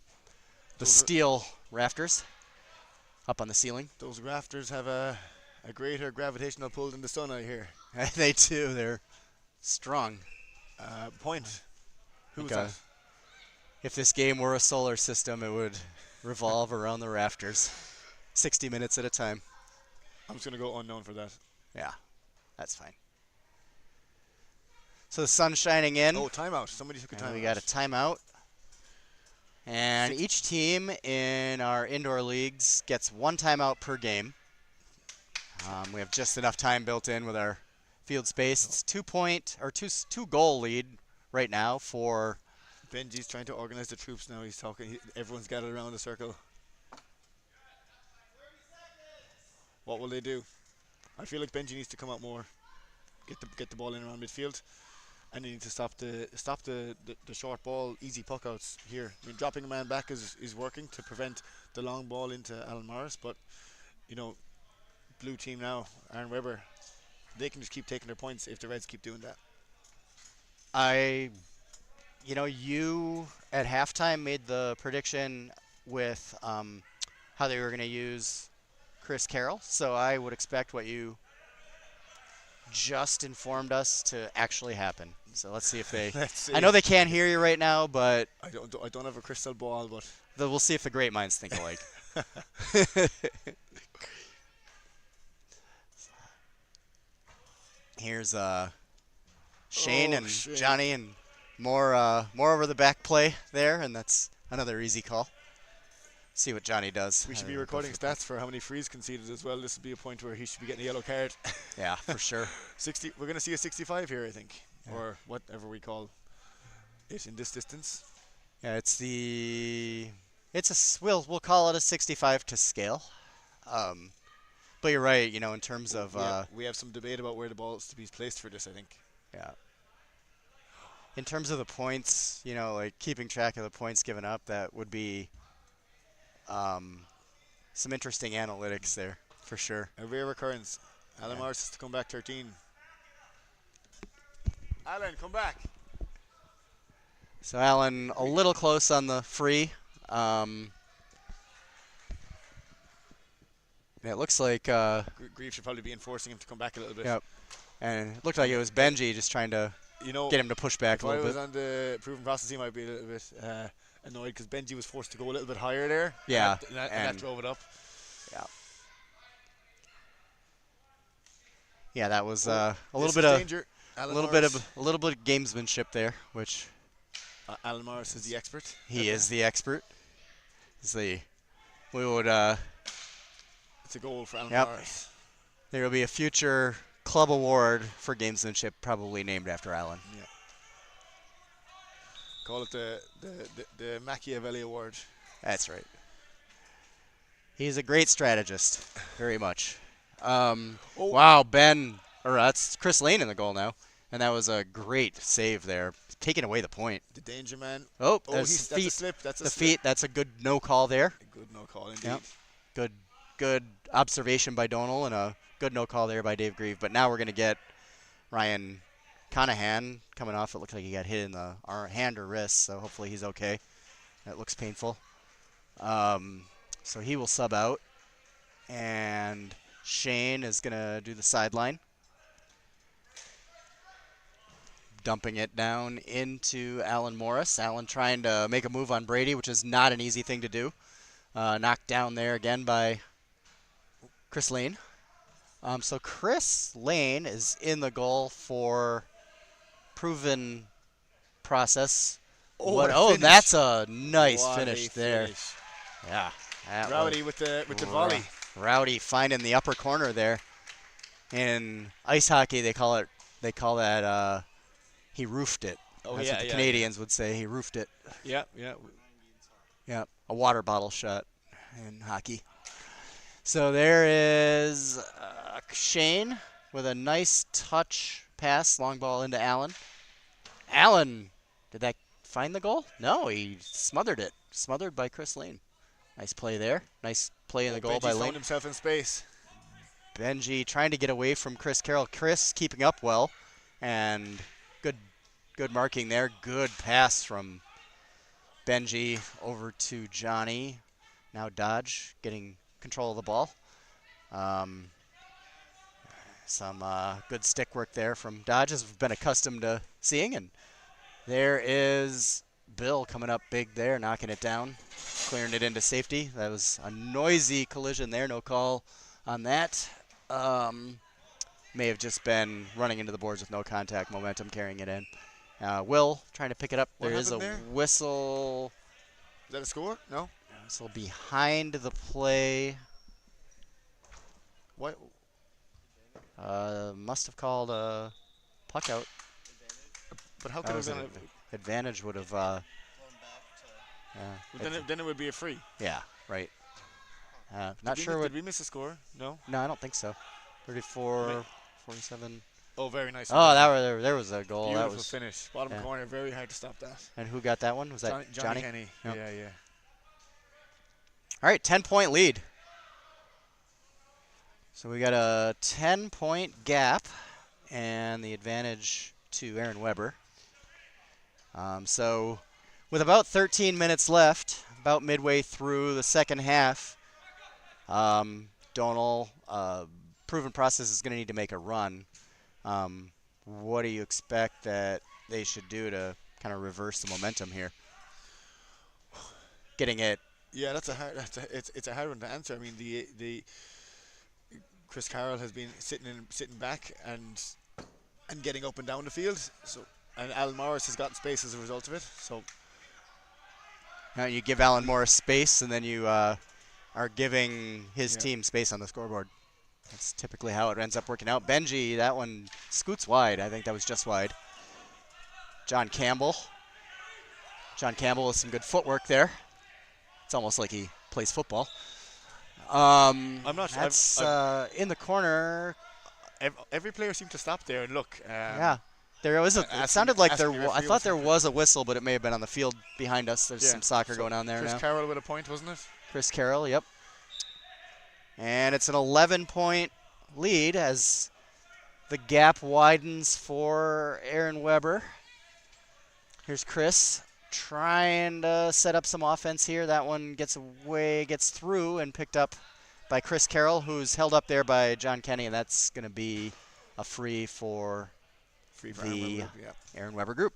Those are- steel rafters up on the ceiling. Those rafters have a greater gravitational pull than the sun, I hear. They do. They're strong. Point. Who was Like that? if this game were a solar system, it would revolve around the rafters, 60 minutes at a time. I'm just going to go unknown for that. Yeah, that's fine. So the sun's shining in. Oh, timeout. Somebody took a And timeout. we got a timeout. And each team in our indoor leagues gets 1 timeout per game. We have just enough time built in with our field space. It's 2 goal lead right now for. Benji's trying to organize the troops now. He's talking. Everyone's gathered around the circle. What will they do? I feel like Benji needs to come out more. Get the ball in around midfield. And you need to stop the short ball, easy puck outs here. I mean, dropping a man back is working to prevent the long ball into Alan Morris, but blue team now, Aaron Weber, they can just keep taking their points if the Reds keep doing that. You at halftime made the prediction with how they were going to use Chris Carroll, so I would expect what you just informed us to actually happen. So let's see if they. Let's see. I know they can't hear you right now, but I don't have a crystal ball, but we'll see if the great minds think alike. Here's Shane and Shane. Johnny and more over the back play there, and that's another easy call. See what Johnny does. we should be recording stats for how many frees conceded as well. This would be a point where he should be getting a yellow card. Yeah, for sure. 60. We're going to see a 65 here, I think, or whatever we call it in this distance. Yeah, we'll call it a 65 to scale. But you're right, in terms of we have some debate about where the ball is to be placed for this, I think. yeah. In terms of the points, like keeping track of the points given up, that would be some interesting analytics there, for sure. A rare occurrence. Alan Morris has to come back 13. Alan, come back. So Alan a little close on the free. It looks like Grieve should probably be enforcing him to come back a little bit. Yep. And it looked like it was Benji just trying to get him to push back if a little I was bit. on the proven process team, I'd be a little bit annoyed because Benji was forced to go a little bit higher there. Yeah. And that drove it up. Yeah. Yeah, that was a little bit of gamesmanship there, which Alan Morris is the expert. he is the expert. It's a goal for Alan Yep. Morris. There will be a future club award for gamesmanship, probably named after Alan. Yeah. Call it the Machiavelli Award. That's right. He's a great strategist, very much. Wow, that's Chris Lane in the goal now, and that was a great save there, taking away the point. The danger man. Oh, that's feet. a slip. That's a The slip. feet. That's a good no call there. A good no call indeed. Yep. Good observation by Donal and a good no call there by Dave Grieve. But now we're going to get Ryan Conahan coming off. It looked like he got hit in the hand or wrist, so hopefully he's okay. That looks painful. So he will sub out. And Shane is going to do the sideline. Dumping it down into Alan Morris. Alan trying to make a move on Brady, which is not an easy thing to do. Knocked down there again by Chris Lane. So Chris Lane is in the goal for proven process. That's a nice finish there. Yeah. Rowdy with the volley. Rowdy finding the upper corner there. In ice hockey, they call that he roofed it. That's what the Canadians would say. He roofed it. Yeah. Yeah, a water bottle shot in hockey. So there is Shane with a nice touch pass, long ball into Allen. Allen, did that find the goal? No, he smothered it. Smothered by Chris Lane. Nice play there. Nice play in the goal by Benji Lane. found himself in space. Benji trying to get away from Chris Carroll. Chris keeping up well, and good marking there. Good pass from Benji over to Johnny. Now Dodge getting control of the ball. Some good stick work there from Dodge, as we've been accustomed to seeing. And there is Bill coming up big there, knocking it down, clearing it into safety. That was a noisy collision there. No call on that. May have just been running into the boards with no contact, momentum carrying it in. Will trying to pick it up. What There is a happened there? whistle. Is that a score? No. Whistle behind the play. What? Must have called a puck out. But how That could it was have an been? advantage would have. Then it would be a free. Yeah, right. Not sure what. Did we miss a score? No. No, I don't think so. 34, Wait. 47. Oh, very nice. Oh, there was a goal. Beautiful That was. finish. Bottom yeah. corner. Very hard to stop that. And who got that one? Was that Johnny Kenny. Yep. Yeah. All right, 10-point lead. So we got a 10-point gap, and the advantage to Aaron Weber. So with about 13 minutes left, about midway through the second half, Donal, proven process, is going to need to make a run. What do you expect that they should do to kind of reverse the momentum here? Getting it. Yeah, it's a hard one to answer. I mean, the Chris Carroll has been sitting back and getting up and down the field. So, and Alan Morris has gotten space as a result of it. So You give Alan Morris space, and then you are giving his Yeah. team space on the scoreboard. That's typically how it ends up working out. Benji, that one scoots wide. I think that was just wide. John Campbell. John Campbell with some good footwork there. It's almost like he plays football. I'm not sure. That's in the corner. Every player seemed to stop there and look. Yeah. There was. It asking- sounded like there. asking the I referee thought what's there happening. was a whistle, but it may have been on the field behind us. There's Yeah. some soccer So going on there Chris now. Carroll with a point, wasn't it? Chris Carroll, yep. And it's an 11-point lead as the gap widens for Aaron Weber. Here's Chris trying to set up some offense here. That one gets through and picked up by Chris Carroll, who's held up there by John Kenny, and that's going to be a free for Free for the Aaron Weber, yeah. Aaron Weber group.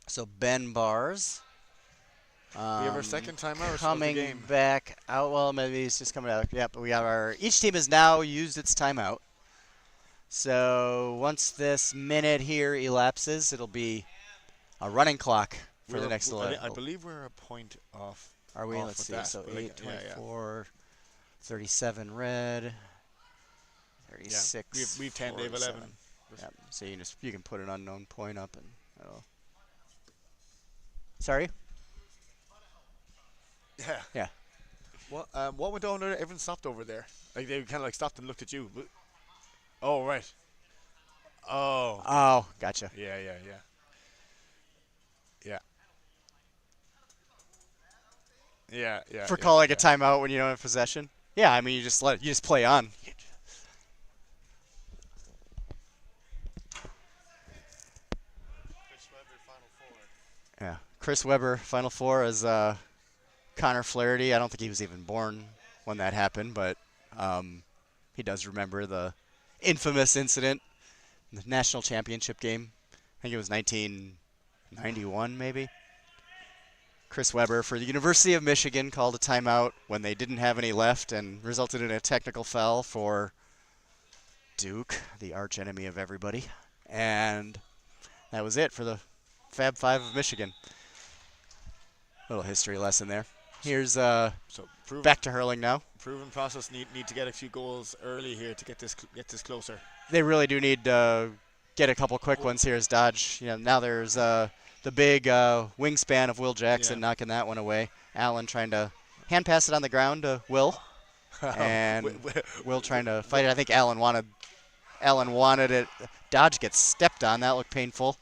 So Ben Bars. We have our second timeout of the Coming game. back out. Well, maybe he's just coming out. Yep, we have our. Each team has now used its timeout. So once this minute here elapses, it'll be a running clock for the next 11. I believe we're a point off. Are we? off Let's with see. that, So but 8, yeah, yeah. 24, 37 red, 36. We've 10, Dave 47. 11. Yep. So you can put an unknown point up and. Sorry. Yeah. Yeah. What went on there? Everyone stopped over there. Like they kind of like stopped and looked at you. Oh right. Oh. Oh, gotcha. Yeah. For calling a timeout when you don't have possession. Yeah, I mean you just play on. Yeah, Chris Weber, Final Four as Connor Flaherty. I don't think he was even born when that happened, but he does remember the infamous incident, in the national championship game. I think it was 1991, maybe. Chris Weber for the University of Michigan called a timeout when they didn't have any left and resulted in a technical foul for Duke, the arch enemy of everybody. And that was it for the Fab Five of Michigan. Little history lesson there. Here's So back to hurling now. proven process need to get a few goals early here to get this closer. They really do need to get a couple quick ones here as Dodge. Now there's the big wingspan of Will Jackson knocking that one away. Allen trying to hand pass it on the ground to Will, and Will trying to fight it. I think Allen wanted it. Dodge gets stepped on. That looked painful.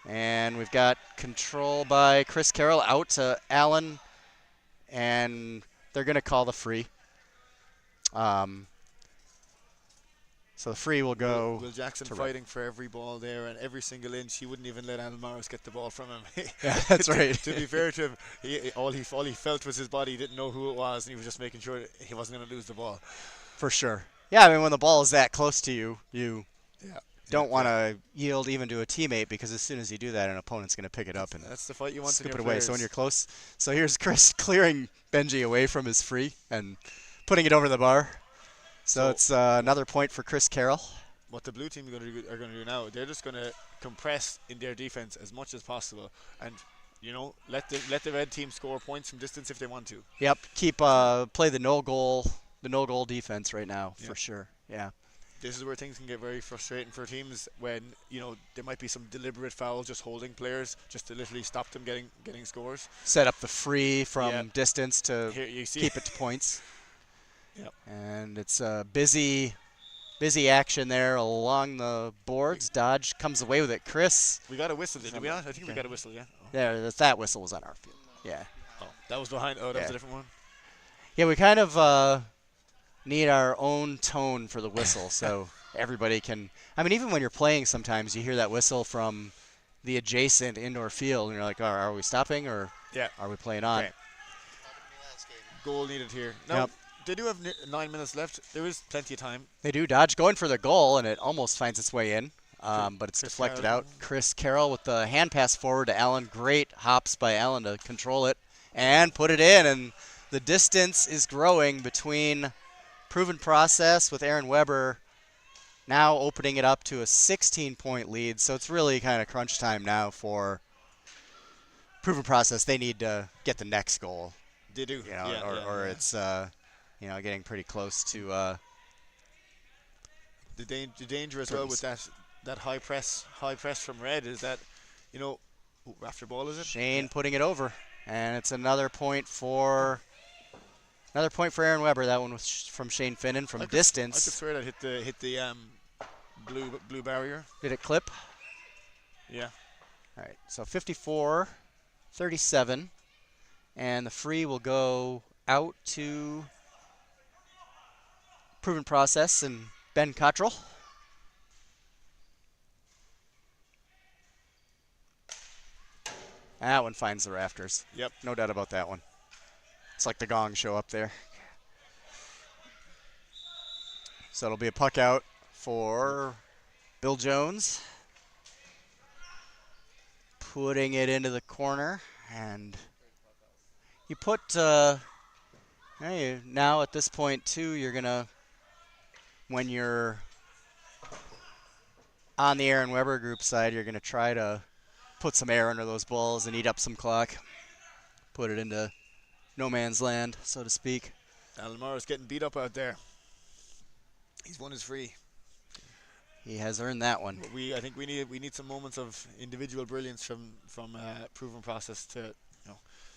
And we've got control by Chris Carroll out to Allen, and they're going to call the free. So the free will go Will Jackson to fighting for every ball there and every single inch. He wouldn't even let Alan Morris get the ball from him. Yeah, that's to, right. to be fair to him, all he felt was his body. He didn't know who it was, and he was just making sure he wasn't going to lose the ball. For sure. Yeah, I mean, when the ball is that close to you, you Yeah. don't want to yield even to a teammate because as soon as you do that, an opponent's going to pick it up and That's the fight you want in scoop your it away. players. So when you're close, so here's Chris clearing Benji away from his free and putting it over the bar. So it's another point for Chris Carroll. What the blue team are going to do now, they're just going to compress in their defense as much as possible, and let the red team score points from distance if they want to. Yep, keep play the no goal defense right now for sure. Yeah. This is where things can get very frustrating for teams when there might be some deliberate fouls just holding players just to literally stop them getting scores. Set up the free from distance to Here you see keep it to points. Yep. And it's a busy action there along the boards. Dodge comes away with it. Chris. We got a whistle, did we not? I think we got a whistle, yeah. There, that whistle was on our field. Yeah. Oh, that was behind. Oh, that was a different one. Yeah, we kind of need our own tone for the whistle, so everybody can. I mean, even when you're playing, sometimes you hear that whistle from the adjacent indoor field, and you're like, oh, are we stopping or are we playing on? Okay. Goal needed here. Now, they do have 9 minutes left. There is plenty of time. They do. Dodge going for the goal, and it almost finds its way in, but it's deflected out. Chris Carroll with the hand pass forward to Allen. Great hops by Allen to control it and put it in, and the distance is growing between Proven Process with Aaron Weber now opening it up to a 16-point lead. So it's really kind of crunch time now for Proven Process. They need to get the next goal. They do. Or it's getting pretty close to the danger as well with that high press from Red is that after ball is it? Shane putting it over, and it's another point for Aaron Weber. That one was from Shane Finnan from distance. I could swear that hit the blue barrier. Did it clip? Yeah. All right. So 54-37, and the free will go out to Proven Process and Ben Cottrell. That one finds the rafters. Yep. No doubt about that one. It's like the gong show up there. So it'll be a puck out for Bill Jones. Putting it into the corner. And you put, now at this point too, you're going to, when you're on the Aaron Weber group side, you're going to try to put some air under those balls and eat up some clock. Put it into no man's land, so to speak. Alan Morris getting beat up out there. He's won his free. He has earned that one. I think we need some moments of individual brilliance from Proven Process to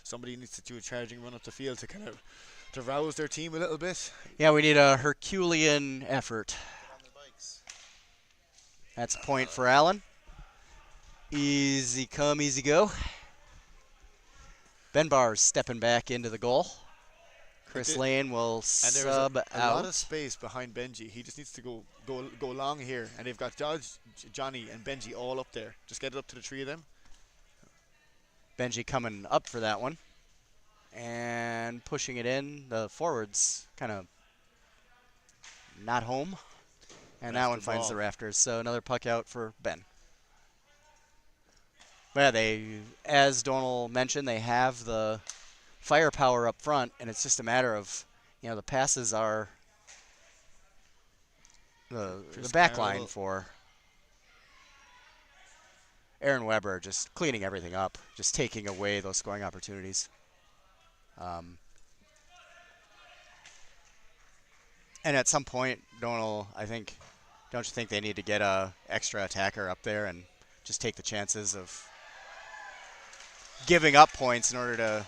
somebody needs to do a charging run up the field to kind of to rouse their team a little bit. Yeah, we need a Herculean effort. That's a point for Allen. Easy come, easy go. Ben Barr's stepping back into the goal. Chris Lane will sub out. A lot of space behind Benji. He just needs to go long here. And they've got Dodge, Johnny, and Benji all up there. Just get it up to the three of them. Benji coming up for that one. And pushing it in. The forwards kind of not home. And that one finds the rafters. So another puck out for Ben. But yeah, as Donald mentioned, they have the firepower up front, and it's just a matter of, the passes are the back line for Aaron Weber, just cleaning everything up, just taking away those scoring opportunities. And at some point, don't you think they need to get a extra attacker up there and just take the chances of giving up points in order to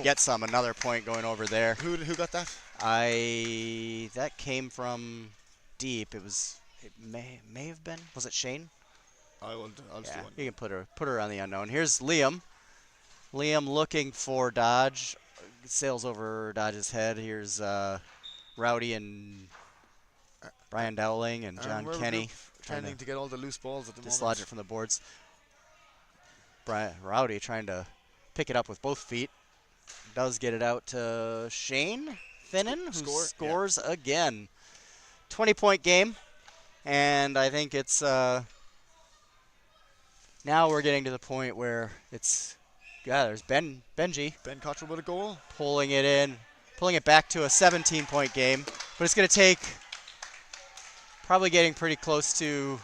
get another point going over there. Who got that? That came from deep. It may have been. Was it Shane? I'll just do one. You can put her on the unknown. Here's Liam. Liam looking for Dodge. Sails over Dodge's head. Here's Rowdy and Brian Dowling and John We're Kenny trying tending to get all the loose balls at the dislodge moment. it from the boards. Brian Rowdy trying to pick it up with both feet. Does get it out to Shane Finnan, who scores again. 20-point game, and I think it's now we're getting to the point where it's there's Benji Ben Cottrell with a goal. pulling it back to a 17-point game, but it's going to take probably getting pretty close to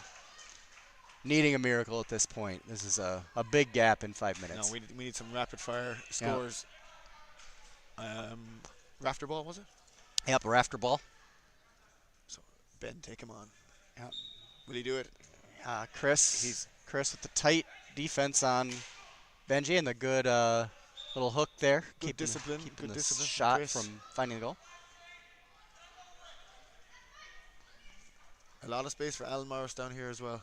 needing a miracle at this point. This is a big gap in 5 minutes. No, we need some rapid fire scores. Rafter ball, was it? Yep, rafter ball. So Ben, take him on. Yep. Will he do it? Chris with the tight defense on Benji and the good little hook there. Good discipline. Keeping Good the discipline from shot Chris. from finding the goal. A lot of space for Alan Morris down here as well.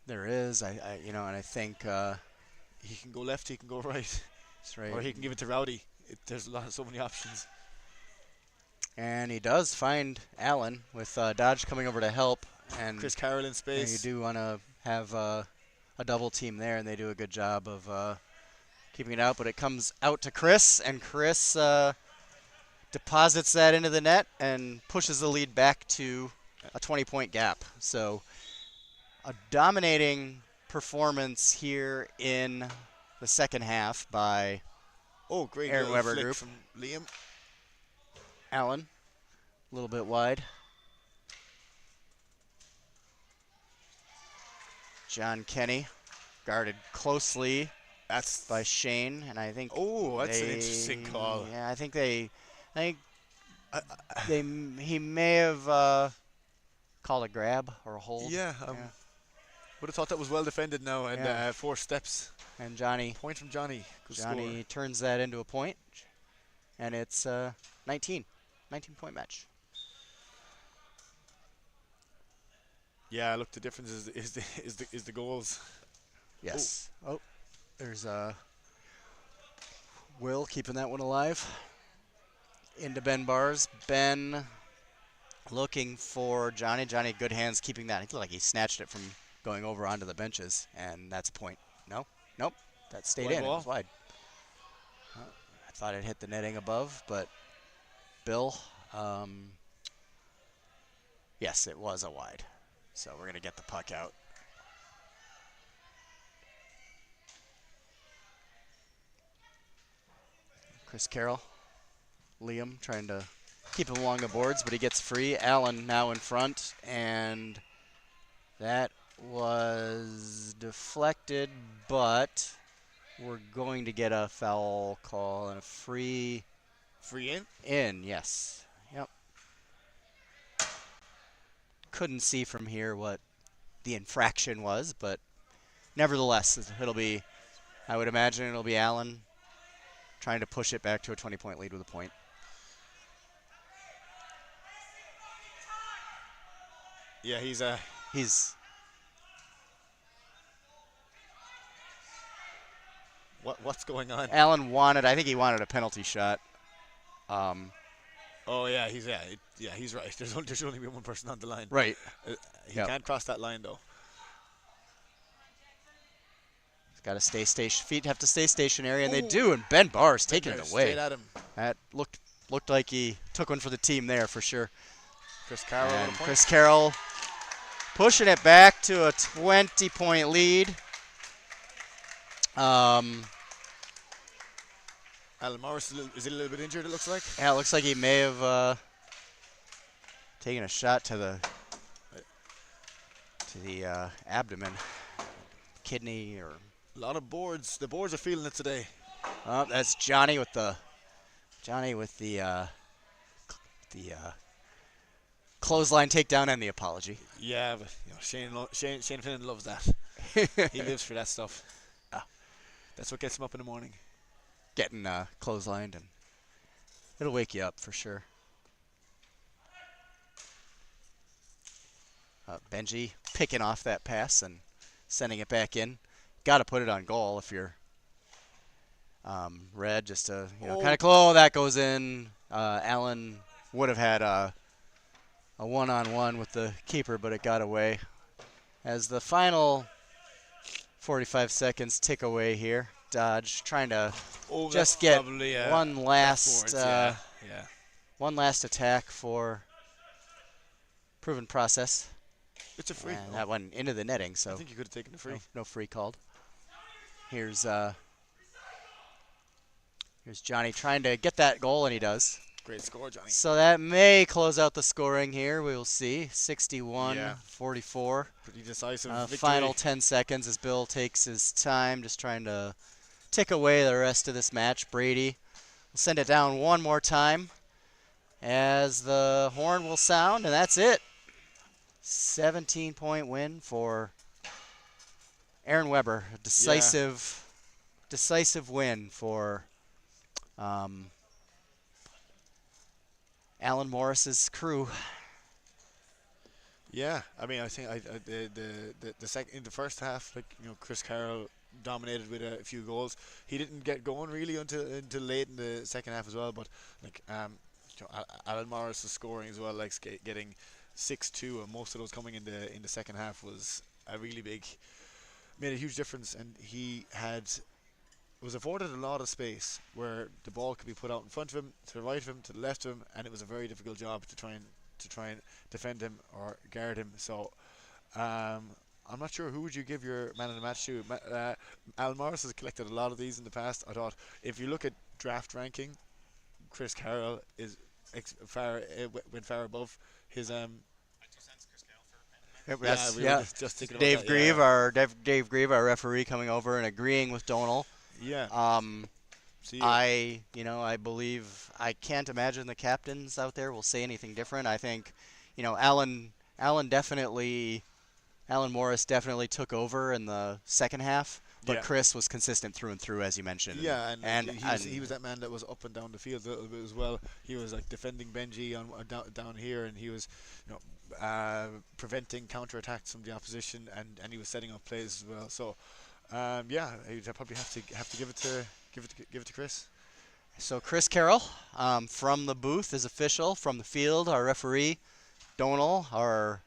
There is, and I think He can go left, he can go right, that's right. or he can give it to Rowdy. There's so many options. And he does find Allen with Dodge coming over to help. And Chris Carroll in space. you do want to have a double team there, and they do a good job of keeping it out. But it comes out to Chris, and Chris deposits that into the net and pushes the lead back to a 20-point gap. So a dominating performance here in the second half by Great Aaron little Weber flick group. from Liam. Allen, a little bit wide. John Kenny, guarded closely That's by Shane, and I think. that's an interesting call. Yeah, I think he may have called a grab or a hold. Yeah, would have thought that was well defended now, and Yeah. 4 steps. And Johnny Point from Johnny. Good score. turns that into a point, and it's 19-point match. Yeah, look, the difference is the goals. Yes. Oh, there's Will keeping that one alive. Into Ben Bars. Ben looking for Johnny. Johnny, good hands keeping that. He looked like he snatched it from going over onto the benches, and that's a point. No? Nope. That stayed Wide in. It ball. was wide. I thought it hit the netting above, but Bill, yes, it was a wide. So we're going to get the puck out. Chris Carroll. Liam trying to keep him along the boards, but he gets free. Allen now in front, and that was deflected, but we're going to get a foul call and a free in. Yes. Yep. Couldn't see from here what the infraction was, but nevertheless, I would imagine it'll be Allen trying to push it back to a 20-point lead with a point. Yeah, He's what's going on? Allen I think he wanted a penalty shot. Oh yeah, he's right. There should only be one person on the line. Right. He Yep. can't cross that line though. He's got to stay feet have to stay stationary, and they do. And Ben Barr's taking it away. Straight at him. That looked like he took one for the team there for sure. Chris Carroll. with a And point. Chris Carroll pushing it back to a 20-point lead. Alan Morris is he a little bit injured? It looks like. Yeah, it looks like he may have taken a shot to the abdomen, kidney, or. A lot of boards. The boards are feeling it today. That's Johnny with the clothesline takedown and the apology. Yeah, but Shane Finnan loves that. He lives for that stuff. That's what gets him up in the morning. Getting clotheslined, and it'll wake you up for sure. Benji picking off that pass and sending it back in. Got to put it on goal if you're Red, just to kind of close. That goes in. Allen would have had a a one-on-one with the keeper, but it got away. As the final 45 seconds tick away here, Dodge trying to Oh, that's just get probably one backboards. last Yeah. one last attack for proven process. It's a free. And Oh, that went into the netting, I so think you could have taken the free. no free called. Here's Johnny trying to get that goal, and he does. Great score, Johnny. So that may close out the scoring here. We will see. 61-44. Pretty decisive victory. Final 10 seconds as Bill takes his time, just trying to tick away the rest of this match. Brady will send it down one more time as the horn will sound, and that's it. 17-point win for Aaron Weber. A decisive win for Alan Morris's crew. Yeah, I mean, I think the second in the first half, like Chris Carroll dominated with a few goals. He didn't get going really until late in the second half as well. But like Alan Morris's scoring as well, like getting 6-2, and most of those coming in the second half was a really made a huge difference, and he was afforded a lot of space where the ball could be put out in front of him, to the right of him, to the left of him, and it was a very difficult job to try and defend him or guard him. So I'm not sure who would you give your man of the match to. Al Morris has collected a lot of these in the past. I thought if you look at draft ranking, Chris Carroll is went far above his Just thinking about Dave that, Grieve, Dave Grieve, our referee, coming over and agreeing with Donal. Yeah. I believe I can't imagine the captains out there will say anything different. I think, Alan Morris definitely took over in the second half, but Chris was consistent through and through, as you mentioned. Yeah, and he was that man that was up and down the field a little bit as well. He was like defending Benji on down here, and he was, preventing counterattacks from the opposition, and he was setting up plays as well. So, you'd probably have to give it to Chris. So Chris Carroll from the booth is official. From the field, our referee, Donal, our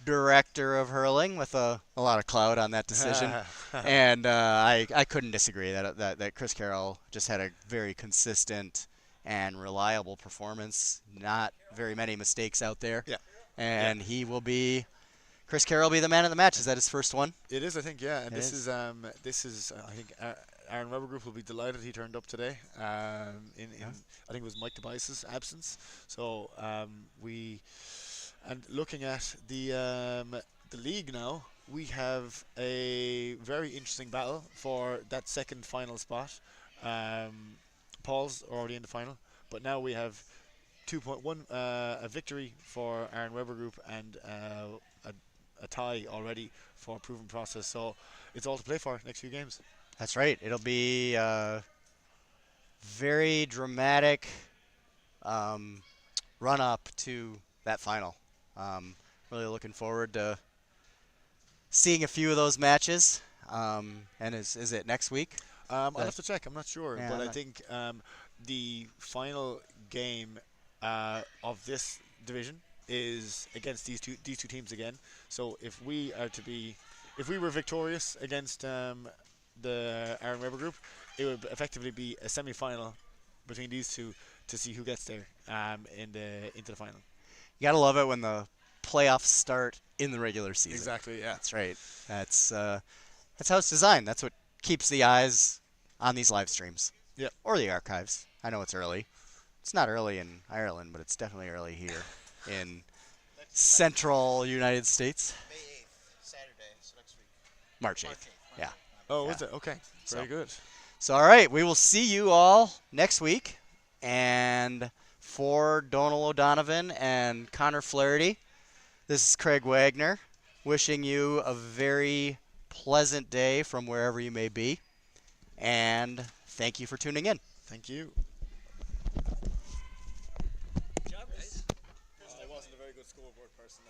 director of hurling, with a lot of clout on that decision. And I couldn't disagree that Chris Carroll just had a very consistent and reliable performance. Not very many mistakes out there. Yeah. And Chris Carroll will be the man of the match. Is that his first one? It is, I think, yeah. And It this is I think Aaron Weber Group will be delighted he turned up today. I think it was Mike Tobias's absence. So and looking at the league now, we have a very interesting battle for that second final spot. Paul's already in the final, but now we have 2.1 a victory for Aaron Weber Group and a tie already for proven process. So it's all to play for next few games. That's right. It'll be very dramatic run up to that final. Really looking forward to seeing a few of those matches. And is it next week? I'll have to check. I'm not sure, Yeah, but I think the final game of this division is against these two teams again. So if we were victorious against the Aaron Weber Group, it would effectively be a semi-final between these two to see who gets there into the final. You gotta love it when the playoffs start in the regular season. Exactly. Yeah. That's right. That's how it's designed. That's what keeps the eyes on these live streams. Yep. Or the archives. I know it's early. It's not early in Ireland, but it's definitely early here in central United States. May 8th, Saturday, so next week. March 8th. Yeah. Oh, Yeah. is it? Okay. Very good. So, all right, we will see you all next week. And for Donal O'Donovan and Connor Flaherty, this is Craig Wagner wishing you a very pleasant day from wherever you may be. And thank you for tuning in. Thank you. Good job, guys. I wasn't a very good scoreboard person.